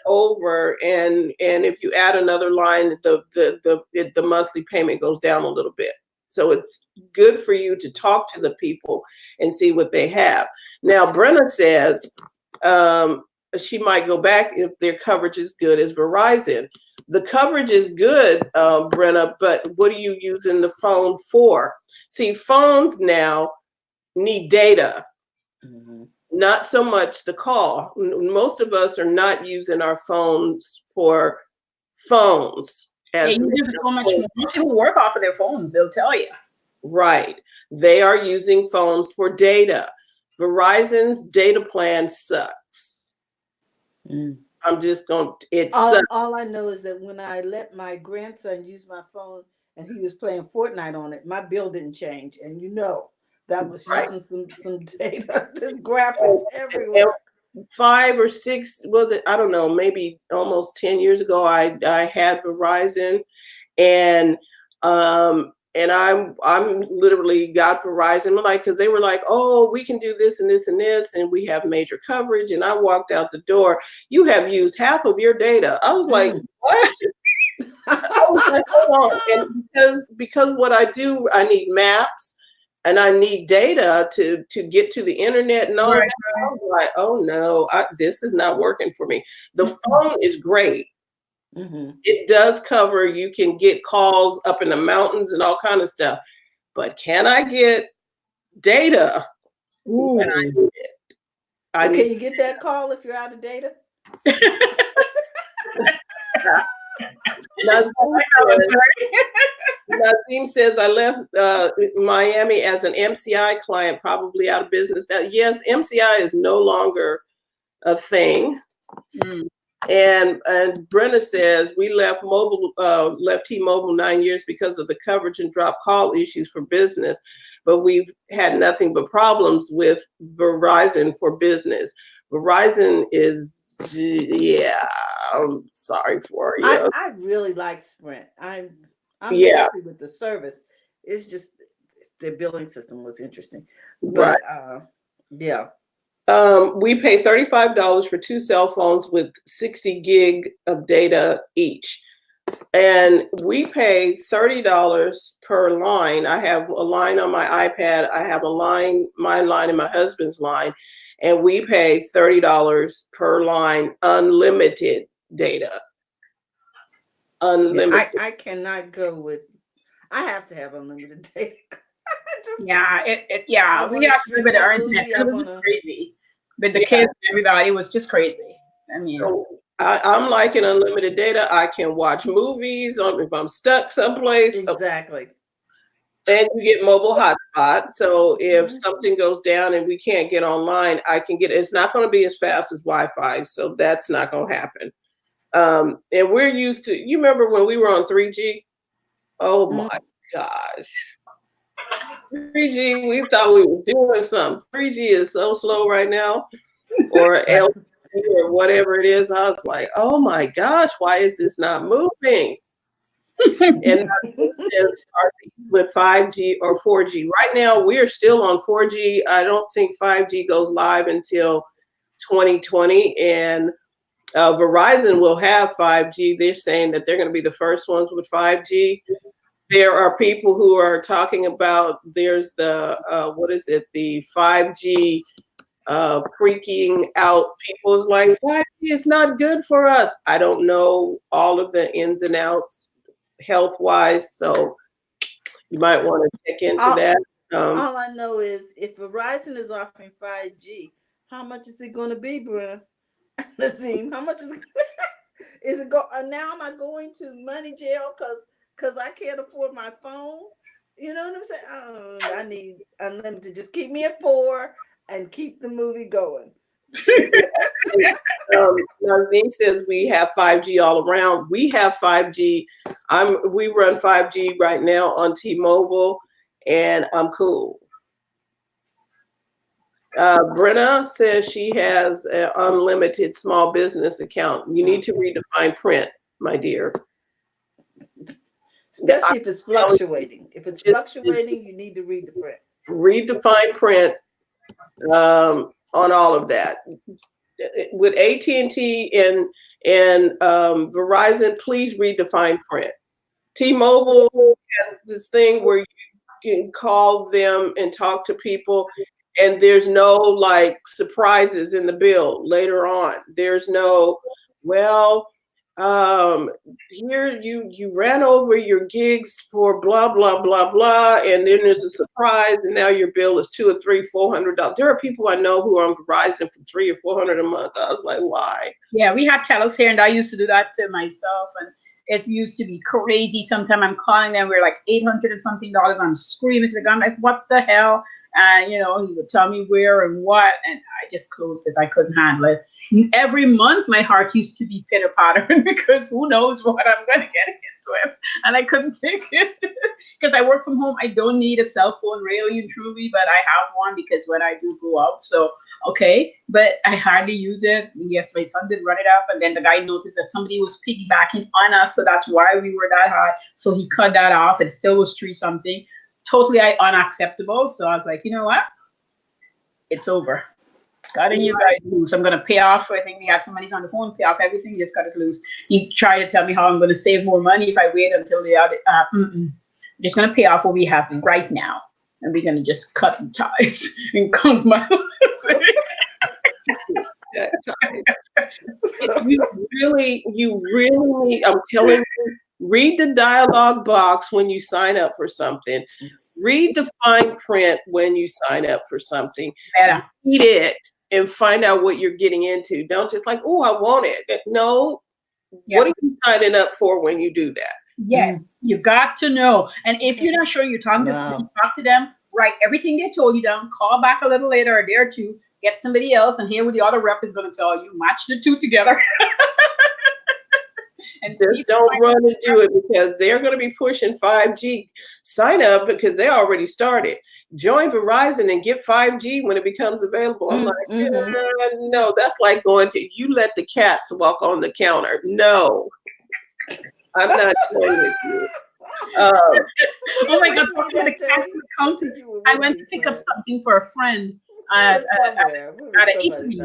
over, and if you add another line, the monthly payment goes down a little bit. So it's good for you to talk to the people and see what they have. Now Brenna says she might go back if their coverage is good as Verizon. The coverage is good, Brenna, but what are you using the phone for? See, phones now need data, Mhm. not so much the call. Most of us are not using our phones for phones They as use it for so much more. Most people work off of their phones, they'll tell you. right. They are using phones for data. Verizon's data plan sucks. Mm. I'm just going to, it All, sucks. all I know is that when I let my grandson use my phone and he was playing Fortnite on it, my bill didn't change. And that was Right. using some data. There's graphics And everywhere. 5 or 6, was it? I don't know, maybe almost 10 years ago, I had Verizon, and I'm literally got Verizon, like, because they were like, oh, we can do this and this and this, and we have major coverage. And I walked out the door, you have used half of your data. I was like, Mm. what? I was like, hold on. And because what I do, I need maps and I need data to get to the internet and all Right. that. I was like, oh no, this is not working for me. The phone is great. Hmm. It does cover, you can get calls up in the mountains and all kind of stuff. But can I get data? Ooh. And I need it. I Well, need can you get that call if you're out of data? Nazim says, I left Miami as an MCI client, probably out of business now. Yes, MCI is no longer a thing. Mm. And Brenna says, we left T-Mobile 9 years because of the coverage and drop call issues for business, but we've had nothing but problems with Verizon for business. Verizon is, yeah, I'm sorry for you. I really like Sprint. I'm Yeah, happy with the service. It's just the billing system was interesting, right. but yeah. We pay $35 for 2 cell phones with 60 gig of data each. And we pay $30 per line. I have a line on my iPad. I have my line and my husband's line. And we pay $30 per line, unlimited data. Unlimited. I cannot go with. I have to have unlimited data. Yeah, I yeah, we want to have to live stream with the that internet. movie. It I was want just to. crazy. With the Yeah. kids and everybody, it was just crazy. I mean, So I'm liking unlimited data. I can watch movies if I'm stuck someplace. Exactly. And you get mobile hotspot. So if Mhm. something goes down and we can't get online, I can get it's not going to be as fast as Wi-Fi. So that's not going to happen. And we're used to, you remember when we were on 3G? Oh my gosh. 3G, we thought we were doing something. 3G is so slow right now, or LTE or whatever it is. I was like, oh my gosh, why is this not moving? And are with 5G or 4G. Right now, we are still on 4G. I don't think 5G goes live until 2020. And Verizon will have 5G. They're saying that they're going to be the first ones with 5G. There are people who are talking about there's the, what is it, the 5G freaking out. People's like, 5G is not good for us. I don't know all of the ins and outs health wise. So you might want to check into all, that. all I know is if Verizon is offering 5G, how much is it going to be, Brenna? Let's see. How much is it? Is it go? Now am I going to money jail because I can't afford my phone? You know what I'm saying? I need unlimited. Just keep me at 4 and keep the movie going. Nazim says we have 5G all around. We have 5G. We run 5G right now on T-Mobile, and I'm cool. Brenna says she has an unlimited small business account. You need to redefine print, my dear. Especially if it's fluctuating. If it's fluctuating, you need to read the print. Read the fine print on all of that. With AT&T and Verizon, please read the fine print. T-Mobile has this thing where you can call them and talk to people, and there's no like surprises in the bill later on. There's no, well, here you ran over your gigs for blah blah blah blah, and then there's a surprise, and now your bill is $200 or $300, $400. There are people I know wwho are on Verizon for $300 or $400 a month. I was like, why? yeah, we had telus here, and I used to do that to myself, and it used to be crazy. Sometimes I'm calling them, we're like $800 and something. I'm screaming to the guy, I'm like, what the hell? And he would tell me where and what, and I just closed it. I couldn't handle it. Every month, my heart used to be pitter pattering because who knows what I'm going to get into it, and I couldn't take it because I work from home. I don't need a cell phone, really and truly, but I have one because when I do go out, so okay, but I hardly use it. Yes, my son did run it up, and then the guy noticed that somebody was piggybacking on us, so that's why we were that high. So he cut that off. It still was 3 something. Totally unacceptable. So I was like, you know what? It's over. Got a new guy loose. I'm gonna pay off. I think we had some money on the phone, pay off everything, just got it loose. He tried to tell me how I'm gonna save more money if I wait until the other just gonna pay off what we have right now. And we're gonna just cut ties and count my you really need, I'm telling you, read the dialogue box when you sign up for something. Read the fine print when you sign up for something. Better. Read it and find out what you're getting into. Don't just like, oh, I want it. No. Yeah. What are you signing up for when you do that? Yes, you got to know. And if you're not sure, you're talking to somebody, talk to them, write everything they told you down, call back a little later, a day or two, get somebody else, and hear what the other rep is going to tell you. Match the two together. And just don't run and do it, because they're going to be pushing 5G. Sign up because they already started. Join Verizon and get 5G when it becomes available. I'm like, no, that's like going to, you let the cats walk on the counter. No, I'm not going with you. Oh my God, talking about the cats on the counter. I went to pick up something for a friend at an eatery.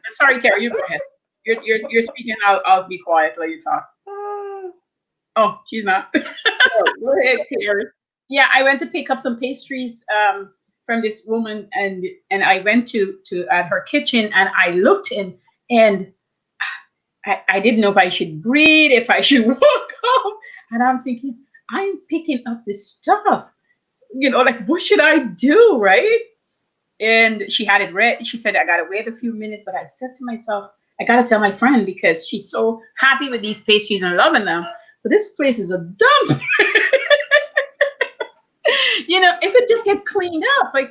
Sorry, Carrie, you go ahead. You're speaking. I'll be quiet while you talk. Oh, she's not. Go ahead, Carrie. Yeah, I went to pick up some pastries from this woman, and I went to at her kitchen, and I looked in, and I didn't know if I should greet, if I should walk up, and I'm thinking, I'm picking up this stuff, like what should I do, right? And she had it read. She said I gotta wait a few minutes, but I said to myself, I gotta tell my friend because she's so happy with these pastries and loving them. But this place is a dump. If it just get cleaned up, like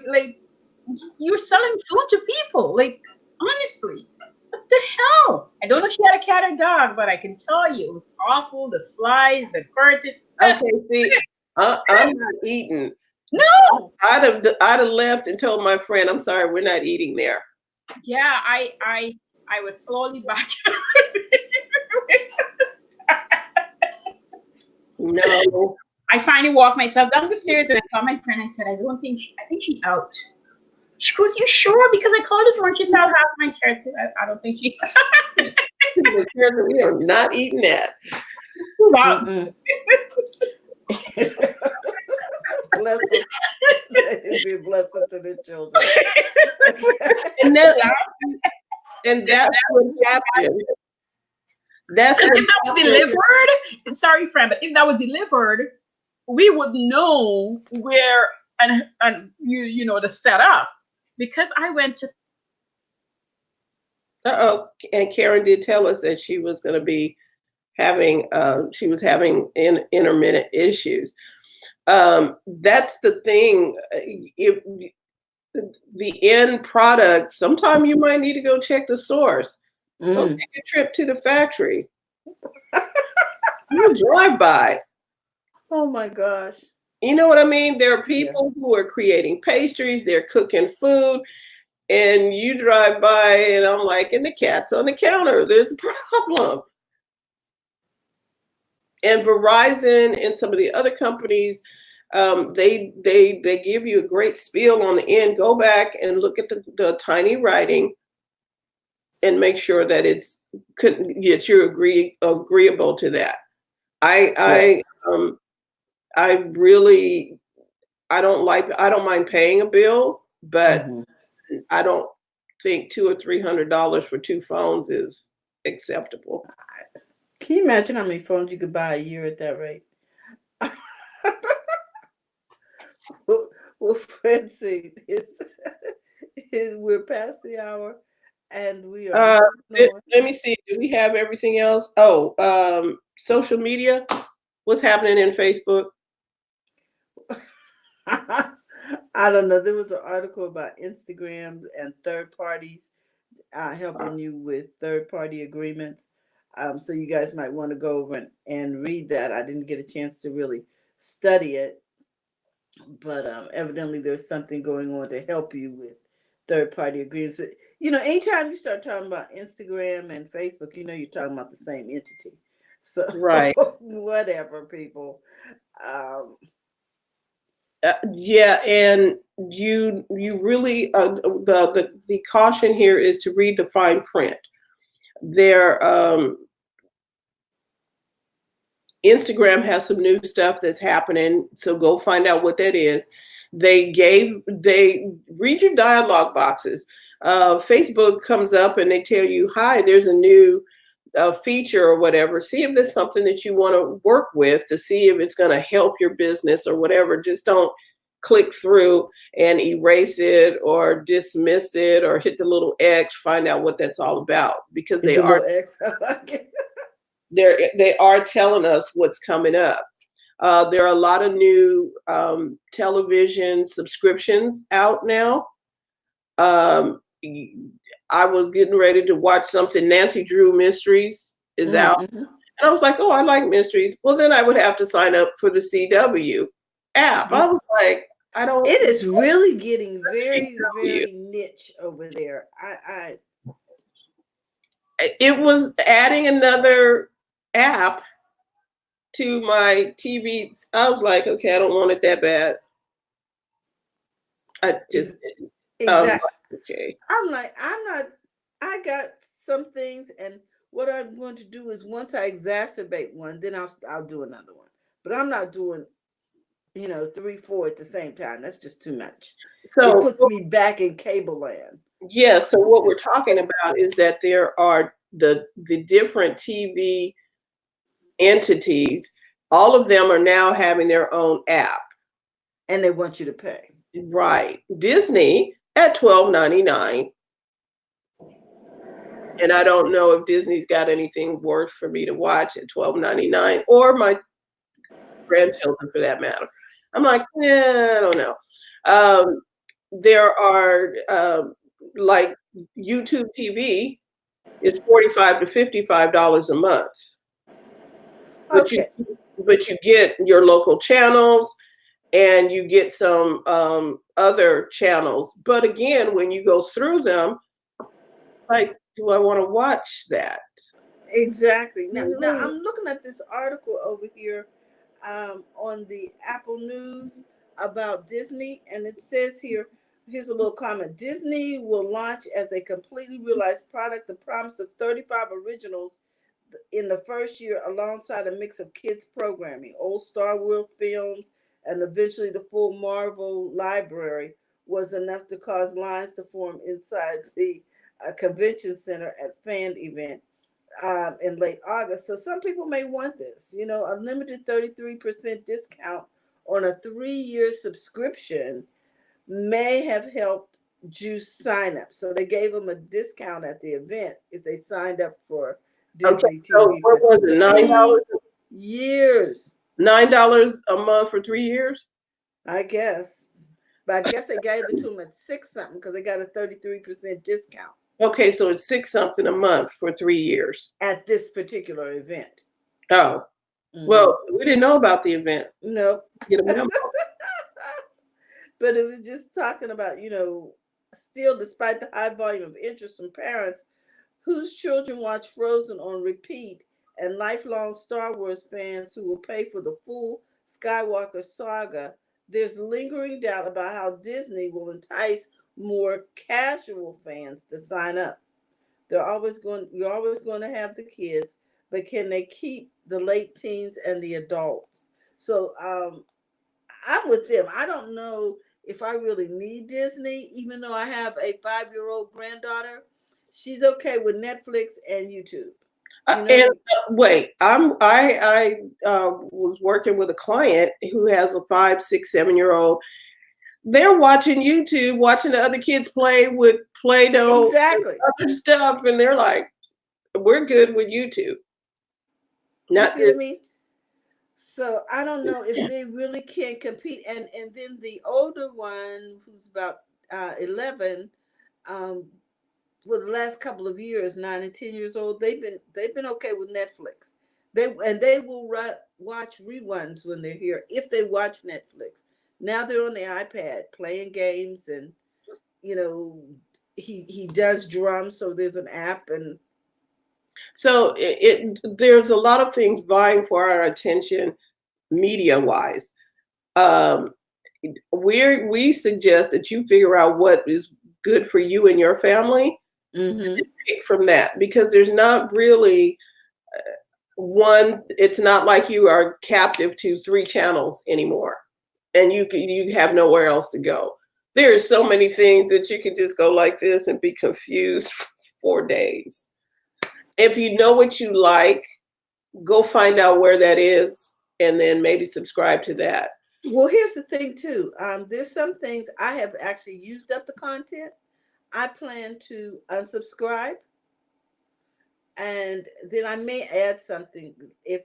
you're selling food to people, like honestly, what the hell? I don't know if she had a cat or dog, but I can tell you it was awful. The flies, the curtain. Okay, see, I'm not eating. No, I'd have left and told my friend, I'm sorry, we're not eating there. Yeah, I was slowly back. No. I finally walked myself down the stairs and I called my friend. I said, I think she's out. She goes, you sure? Because I called this morning. She said, half my shirt. I don't think she. We are not eating that. Bless them. Be a blessing to the children. And that's what happened. That's if that was delivered. Sorry, friend, but if that was delivered, we would know where and the setup, because I went to. And Karen did tell us that she was going to be having intermittent issues. That's the thing. If the end product, sometime you might need to go check the source. Don't take a trip to the factory. You drive by. Oh my gosh. You know what I mean? There are people who are creating pastries, they're cooking food, and you drive by and I'm like, and the cat's on the counter. There's a problem. And Verizon and some of the other companies, they give you a great spiel on the end. Go back and look at the tiny writing and make sure that you're agreeable to that. I don't mind paying a bill, but I don't think $200 or $300 for 2 phones is acceptable. Can you imagine how many phones you could buy a year at that rate? Well, Francie, we're past the hour, and we are. Let me see. Do we have everything else? Oh, social media. What's happening in Facebook? I don't know. There was an article about Instagram and third parties helping you with third-party agreements. So you guys might want to go over and read that. I didn't get a chance to really study it, but evidently there's something going on to help you with third-party agreements. But, anytime you start talking about Instagram and Facebook, you're talking about the same entity. So right. Whatever, people. Yeah, and you really the caution here is to read the fine print. Instagram has some new stuff that's happening, so go find out what that is. They read your dialogue boxes. Facebook comes up and they tell you, hi, there's a new a feature or whatever, see if there's something that you want to work with to see if it's going to help your business or whatever. Just don't click through and erase it or dismiss it or hit the little X, find out what that's all about, because It's they a are little X. I like it. they are telling us what's coming up. There are a lot of new television subscriptions out now. Um, I was getting ready to watch something. Nancy Drew Mysteries is out. Mm-hmm. And I was like, oh, I like mysteries. Well, then I would have to sign up for the CW app. I was like, I don't It is really getting very, CW. very niche over there. It was adding another app to my TV. I was like, okay, I don't want it that bad. I just, Exactly. okay. I'm like, I'm not, I got some things, and what I'm going to do is once I exacerbate one, then I'll do another one. But I'm not doing, 3, 4 at the same time. That's just too much. It So, puts me back in cable land. yeah, so what we're talking about is that there are the different TV entities. All of them are now having their own app. And they want you to pay. Right. Disney at $12.99. And I don't know if Disney's got anything worth for me to watch at $12.99, or my grandchildren for that matter. I'm like, yeah, I don't know. There are like YouTube TV is $45 to $55 a month. But Okay. you get your local channels, and you get some other channels. But again, when you go through them, like, do I want to watch that? Exactly. Now I'm looking at this article over here on the Apple News about Disney, and it says here's a little comment. Disney will launch as a completely realized product the promise of 35 originals in the first year, alongside a mix of kids programming, old Star Wars films, and eventually the full Marvel library, was enough to cause lines to form inside the convention center at fan event in late August. So some people may want this, a limited 33% discount on a 3-year subscription may have helped juice signups. So they gave them a discount at the event if they signed up for Disney so TV what for was it, $9? 3 years. $9 a month for 3 years? I guess. But I guess they gave it to them at 6 something because they got a 33% discount Okay, so it's $6 something a month for 3 years. at this particular event. Oh, well, we didn't know about the event. Nope. Get a memo. But it was just talking about, still despite the high volume of interest from parents whose children watch Frozen on repeat and lifelong Star Wars fans who will pay for the full Skywalker saga, there's lingering doubt about how Disney will entice more casual fans to sign up. You're always going to have the kids, but can they keep the late teens and the adults? So I'm with them. I don't know if I really need Disney, even though I have a 5-year-old granddaughter. She's okay with Netflix and YouTube. And wait, I was working with a client who has a 5, 6, 7-year-old. They're watching YouTube, watching the other kids play with Play-Doh, Exactly, and other stuff, and they're like, "We're good with YouTube." you see what I mean? So I don't know if they really can compete. And then the older one, who's about 11, for the last couple of years, 9 and 10 years old, they've been okay with Netflix. They will watch reruns when they're here if they watch Netflix. Now they're on the iPad playing games, and he does drums, so there's an app. And so there's a lot of things vying for our attention, media wise. We suggest that you figure out what is good for you and your family, and pick from that, because there's not really one. It's not like you are captive to 3 channels anymore, and you have nowhere else to go. There are so many things that you can just go like this and be confused for days. if you know what you like, go find out where that is and then maybe subscribe to that. Well, here's the thing too. There's some things I have actually used up the content. I plan to unsubscribe, and then I may add something if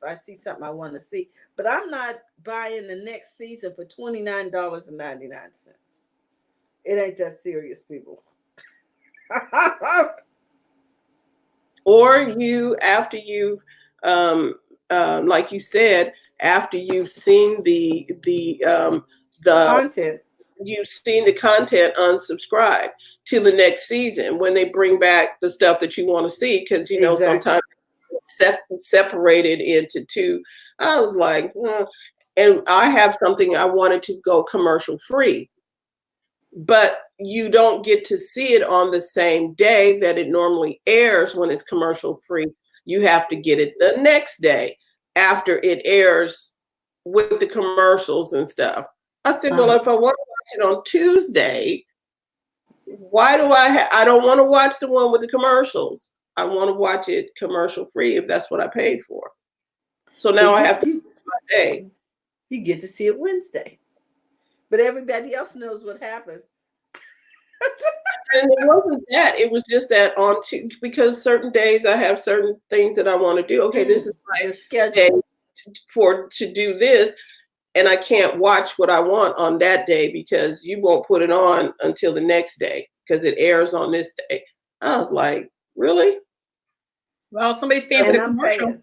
I see something I want to see. But I'm not buying the next season for $29.99. It ain't that serious, people. Or after you've, like you said, after you've seen the Content. you've seen the content, unsubscribe to the next season when they bring back the stuff that you want to see, because Exactly. sometimes separated into two. I was like, and I have something I wanted to go commercial free, but you don't get to see it on the same day that it normally airs when it's commercial free. You have to get it the next day after it airs with the commercials and stuff. I said, well, if I want to watch it on Tuesday, why do I don't want to watch the one with the commercials. I want to watch it commercial free if that's what I paid for. So now I have to do my day. You get to see it Wednesday. But everybody else knows what happened. And it wasn't that. It was just that because certain days I have certain things that I want to do. Okay, this is my schedule to do this, and I can't watch what I want on that day because you won't put it on until the next day because it airs on this day. I was like, really? Well, somebody's paying for the commercial.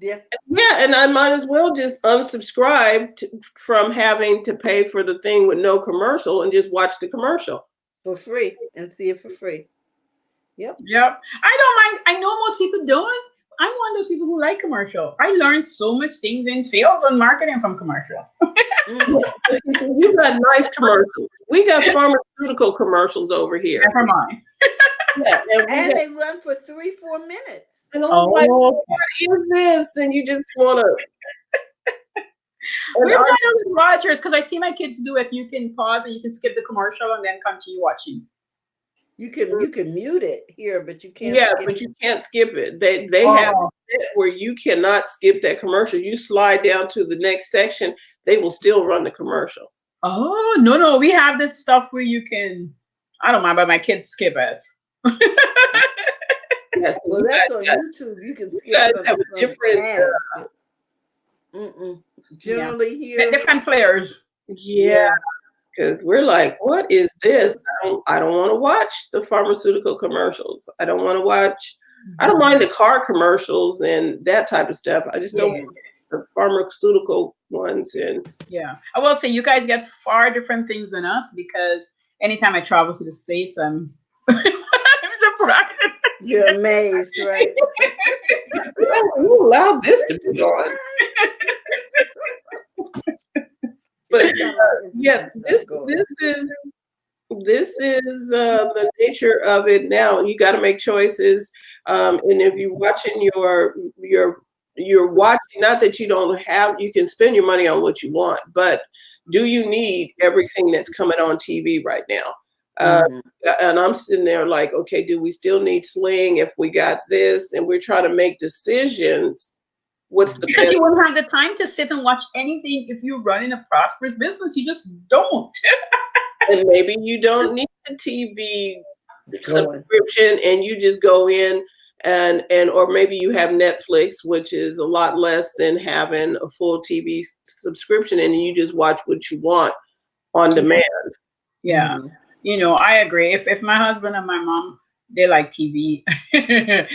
Yeah, and I might as well just unsubscribe from having to pay for the thing with no commercial and just watch the commercial for free and see it for free. Yep. I don't mind. I know most people don't. I'm one of those people who like commercial. I learned so much things in sales and marketing from commercial. You got nice commercials. We got pharmaceutical commercials over here. Never mind. Yeah, and they run for 3-4 minutes. And I was like, what is this? And you just want to. We're kind of Rogers because I see my kids do it. You can pause and you can skip the commercial and then continue watching. You can mute it here, but you can't. Yeah, but you can't skip it. They have it where you cannot skip that commercial. You slide down to the next section, they will still run the commercial. Oh no, we have this stuff where you can. I don't mind, but my kids skip it. Yes, well, that's on YouTube. You can skip some different ads. Generally here, different players. Yeah, because we're like, what is this? I don't want to watch the pharmaceutical commercials. I don't want to watch. I don't mind the car commercials and that type of stuff. I just don't want the pharmaceutical ones. And I will say you guys get far different things than us because anytime I travel to the States, I'm surprised. You're amazed, right? Who allowed this to be on? But this is the nature of it now. You got to make choices, and if you're watching you're watching. Not that you don't have, you can spend your money on what you want, but do you need everything that's coming on TV right now? And I'm sitting there like, okay, do we still need Sling if we got this? And we're trying to make decisions. Because you wouldn't have the time to sit and watch anything if you're running a prosperous business. You just don't. And maybe you don't need the TV subscription, and you just go in and or maybe you have Netflix, which is a lot less than having a full TV subscription, and you just watch what you want on demand. Yeah. I agree. If my husband and my mom, they like TV, they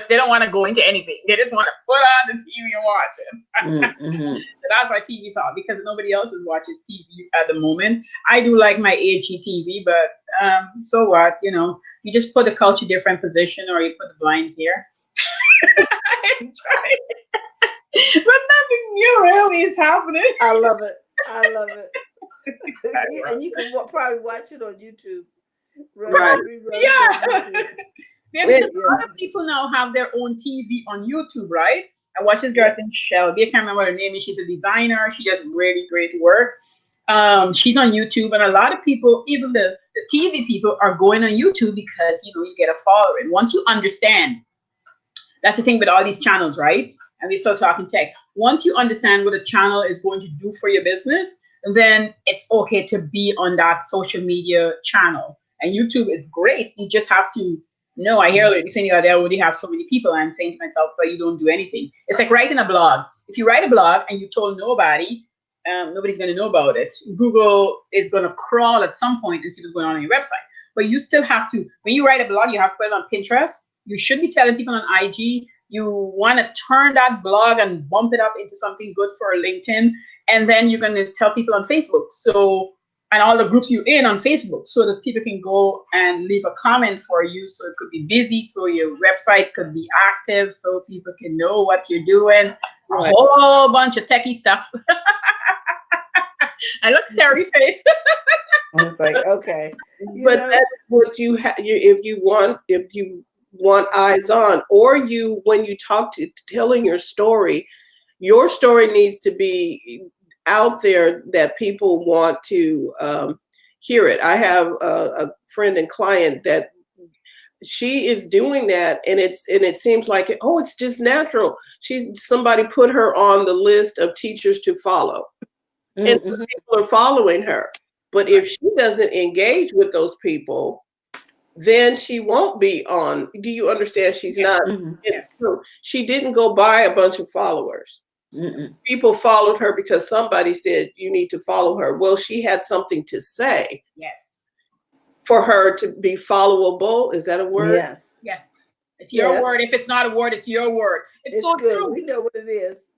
don't want to go into anything. They just want to put on the TV and watch it. That's why TV's on, because nobody else watches TV at the moment. I do like my HGTV, but so what? You just put the couch in a different position, or you put the blinds here. I tried, but nothing new really is happening. I love it. And you can probably watch it on YouTube. Right. Because a lot of people now have their own TV on YouTube, right? I watch this girl, I think Shelby, I can't remember her name is. She's a designer. She does really great work. She's on YouTube, and a lot of people, even the TV people, are going on YouTube because you get a following. Once you understand, that's the thing with all these channels, right? And we still talking tech. Once you understand what a channel is going to do for your business, then it's okay to be on that social media channel. And YouTube is great. You just have to know. I hear like saying you already have so many people. I'm saying to myself, but you don't do anything. It's like writing a blog. If you write a blog and you told nobody, nobody's going to know about it. Google is going to crawl at some point and see what's going on your website. But you still have to, when you write a blog, you have to put it on Pinterest. You should be telling people on IG. You want to turn that blog and bump it up into something good for LinkedIn. And then you're going to tell people on Facebook. So, and all the groups you're in on Facebook, so that people can go and leave a comment for you. So it could be busy. So your website could be active. So people can know what you're doing. A whole bunch of techie stuff. I look at Terry's face. I was like, okay. But that's what you have. If you want eyes on, or when you talk to telling your story needs to be out there that people want to hear it. I have a friend and client that she is doing that, and it seems like it's just natural. Somebody put her on the list of teachers to follow, and people are following her. But if she doesn't engage with those people, then she won't be on. Do you understand? She's not. She didn't go buy a bunch of followers. People followed her because somebody said you need to follow her. Well, she had something to say. Yes. For her to be followable. Is that a word? Yes. Yes. It's your word. If it's not a word, it's your word. It's so good. true. We know what it is.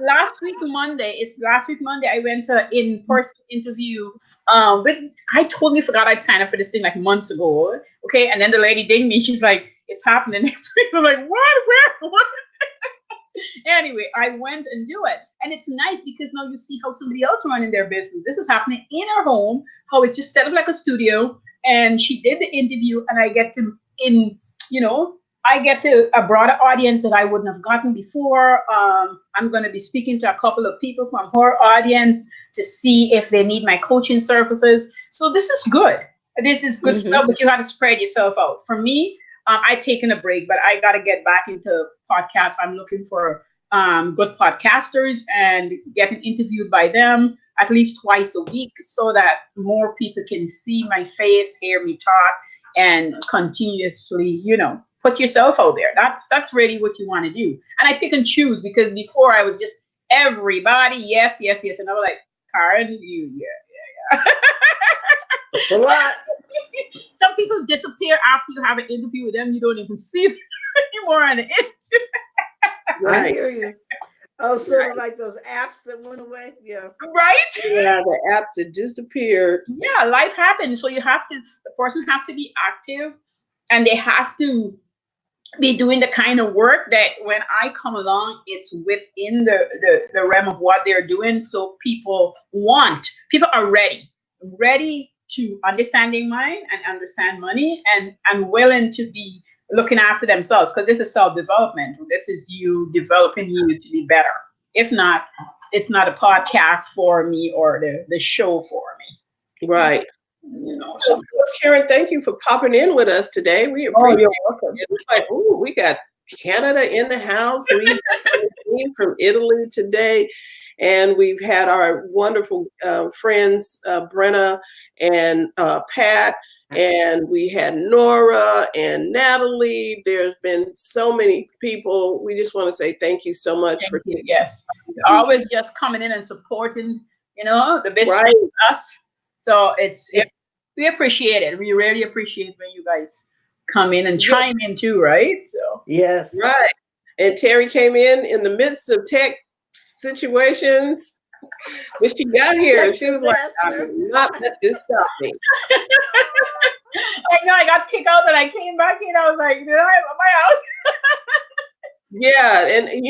Last week Monday, I went to in-person interview. But I totally forgot I'd signed up for this thing like months ago. Okay. And then the lady dinged me. She's like, it's happening next week. I'm like, what? Where? What? Anyway, I went and do it. And it's nice because now you see how somebody else running their business. This is happening in her home, how it's just set up like a studio. And she did the interview, and I get to, a broader audience that I wouldn't have gotten before. I'm going to be speaking to a couple of people from her audience to see if they need my coaching services. So this is good. This is good stuff, but you have to spread yourself out. For me, I've taken a break, but I got to get back into podcasts. I'm looking for good podcasters and getting interviewed by them at least twice a week so that more people can see my face, hear me talk, and continuously, put yourself out there. That's really what you want to do. And I pick and choose, because before I was just everybody, yes. And I was like, Karen, yeah. It's a lot. Some people disappear after you have an interview with them. You don't even see them anymore on the interview. I hear you. Oh, sort of like those apps that went away. Yeah. Right? Yeah, the apps that disappeared. Yeah, life happens. So the person has to be active, and they have to be doing the kind of work that when I come along, it's within the realm of what they're doing. So people are ready to understand their mind and understand money, and willing to be looking after themselves, because this is self-development. This is you developing you to be better. If not, it's not a podcast for me or the show for me. Right. So, Karen, thank you for popping in with us today. We appreciate you're welcome. it. It's like, we got Canada in the house. We got a team from Italy today. And we've had our wonderful friends, Brenna and Pat, and we had Nora and Natalie. There's been so many people. We just want to say thank you so much for you. Yes, always just coming in and supporting, the business, right. Us. So we appreciate it. We really appreciate when you guys come in and chime in too, right? So yes, right. And Terry came in the midst of tech situations. When she got here, she was like, "I will not let this stop me." I know, I got kicked out, and I came back in. I was like, am I out? Yeah, and and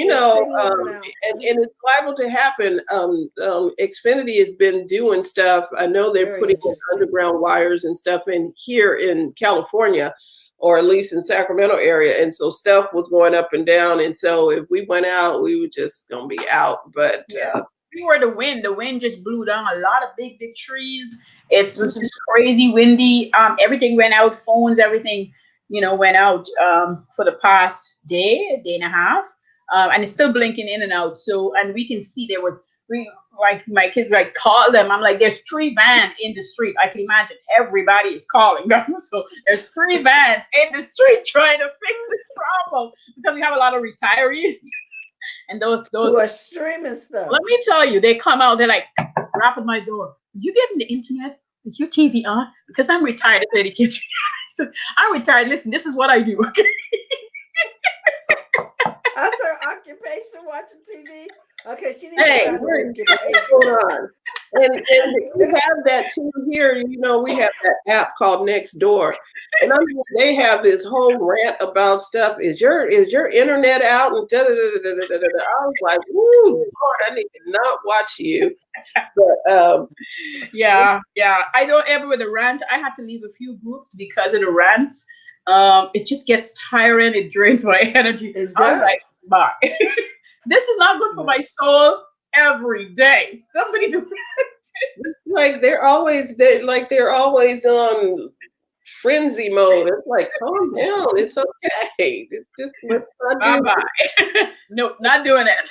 it's liable to happen. Xfinity has been doing stuff. I know they're putting underground wires and stuff in here in California, or at least in Sacramento area, and so stuff was going up and down. And so if we went out, we were just gonna be out. But we were the wind. The wind just blew down a lot of big trees. It was just crazy windy. Everything went out. Phones, everything, went out for the past day, a day and a half, and it's still blinking in and out. So, and we can see we like my kids like call them. I'm like, there's 3 vans in the street. I can imagine everybody is calling them. So there's 3 vans in the street trying to fix this problem because we have a lot of retirees. And those Who are streaming stuff. let me tell you, they come out, they're like rap at my door. You getting the internet? Is your TV on? Because I'm retired. I said, I'm retired. Listen, this is what I do. Okay. That's her occupation, watching TV. Okay, she needs Hey, to what's going on? And we have that too here. We have that app called Nextdoor, and they have this whole rant about stuff. Is your internet out? And da, da, da, da, da, da, da. I was like, "Woo, Lord, I need to not watch you." But yeah. I don't ever with a rant. I had to leave a few groups because of the rants. It just gets tiring. It drains my energy. It I was does. like, bye. This is not good for my soul every day. Somebody's like they're always on frenzy mode. It's like, calm down. It's okay. It's just let's not do bye. No, not doing it.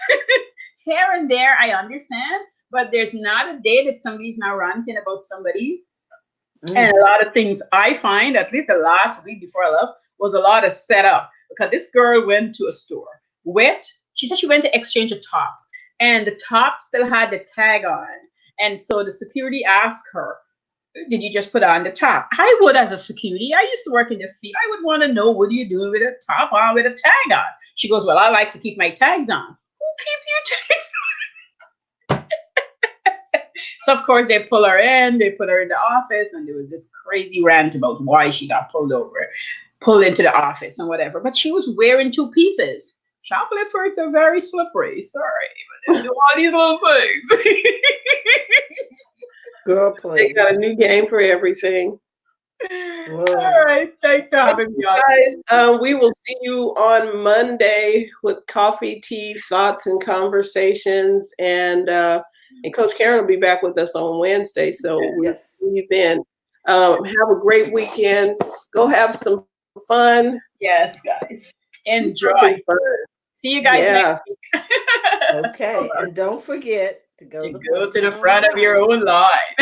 Here and there, I understand, but there's not a day that somebody's not ranting about somebody. And a lot of things I find, at least the last week before I left, was a lot of setup because this girl went to a store she said she went to exchange a top, and the top still had the tag on. And so the security asked her, did you just put on the top? I would, as a security. I used to work in this field. I would want to know, what do you do with a top on with a tag on? She goes, well, I like to keep my tags on. Who keeps your tags on? So, of course, they pull her in. They put her in the office, and there was this crazy rant about why she got pulled into the office and whatever. But she was wearing 2 pieces. Shoplifters are very slippery. Sorry, but they do all these little things. Girl, They please. got a new game for everything. Whoa. All right, thanks for having me on. Guys, we will see you on Monday with coffee, tea, thoughts, and conversations. And Coach Karen will be back with us on Wednesday. So we'll see you then. Have a great weekend. Go have some fun. Yes, guys. Enjoy. See you guys next week. Okay, and don't forget to go to the front of your own line.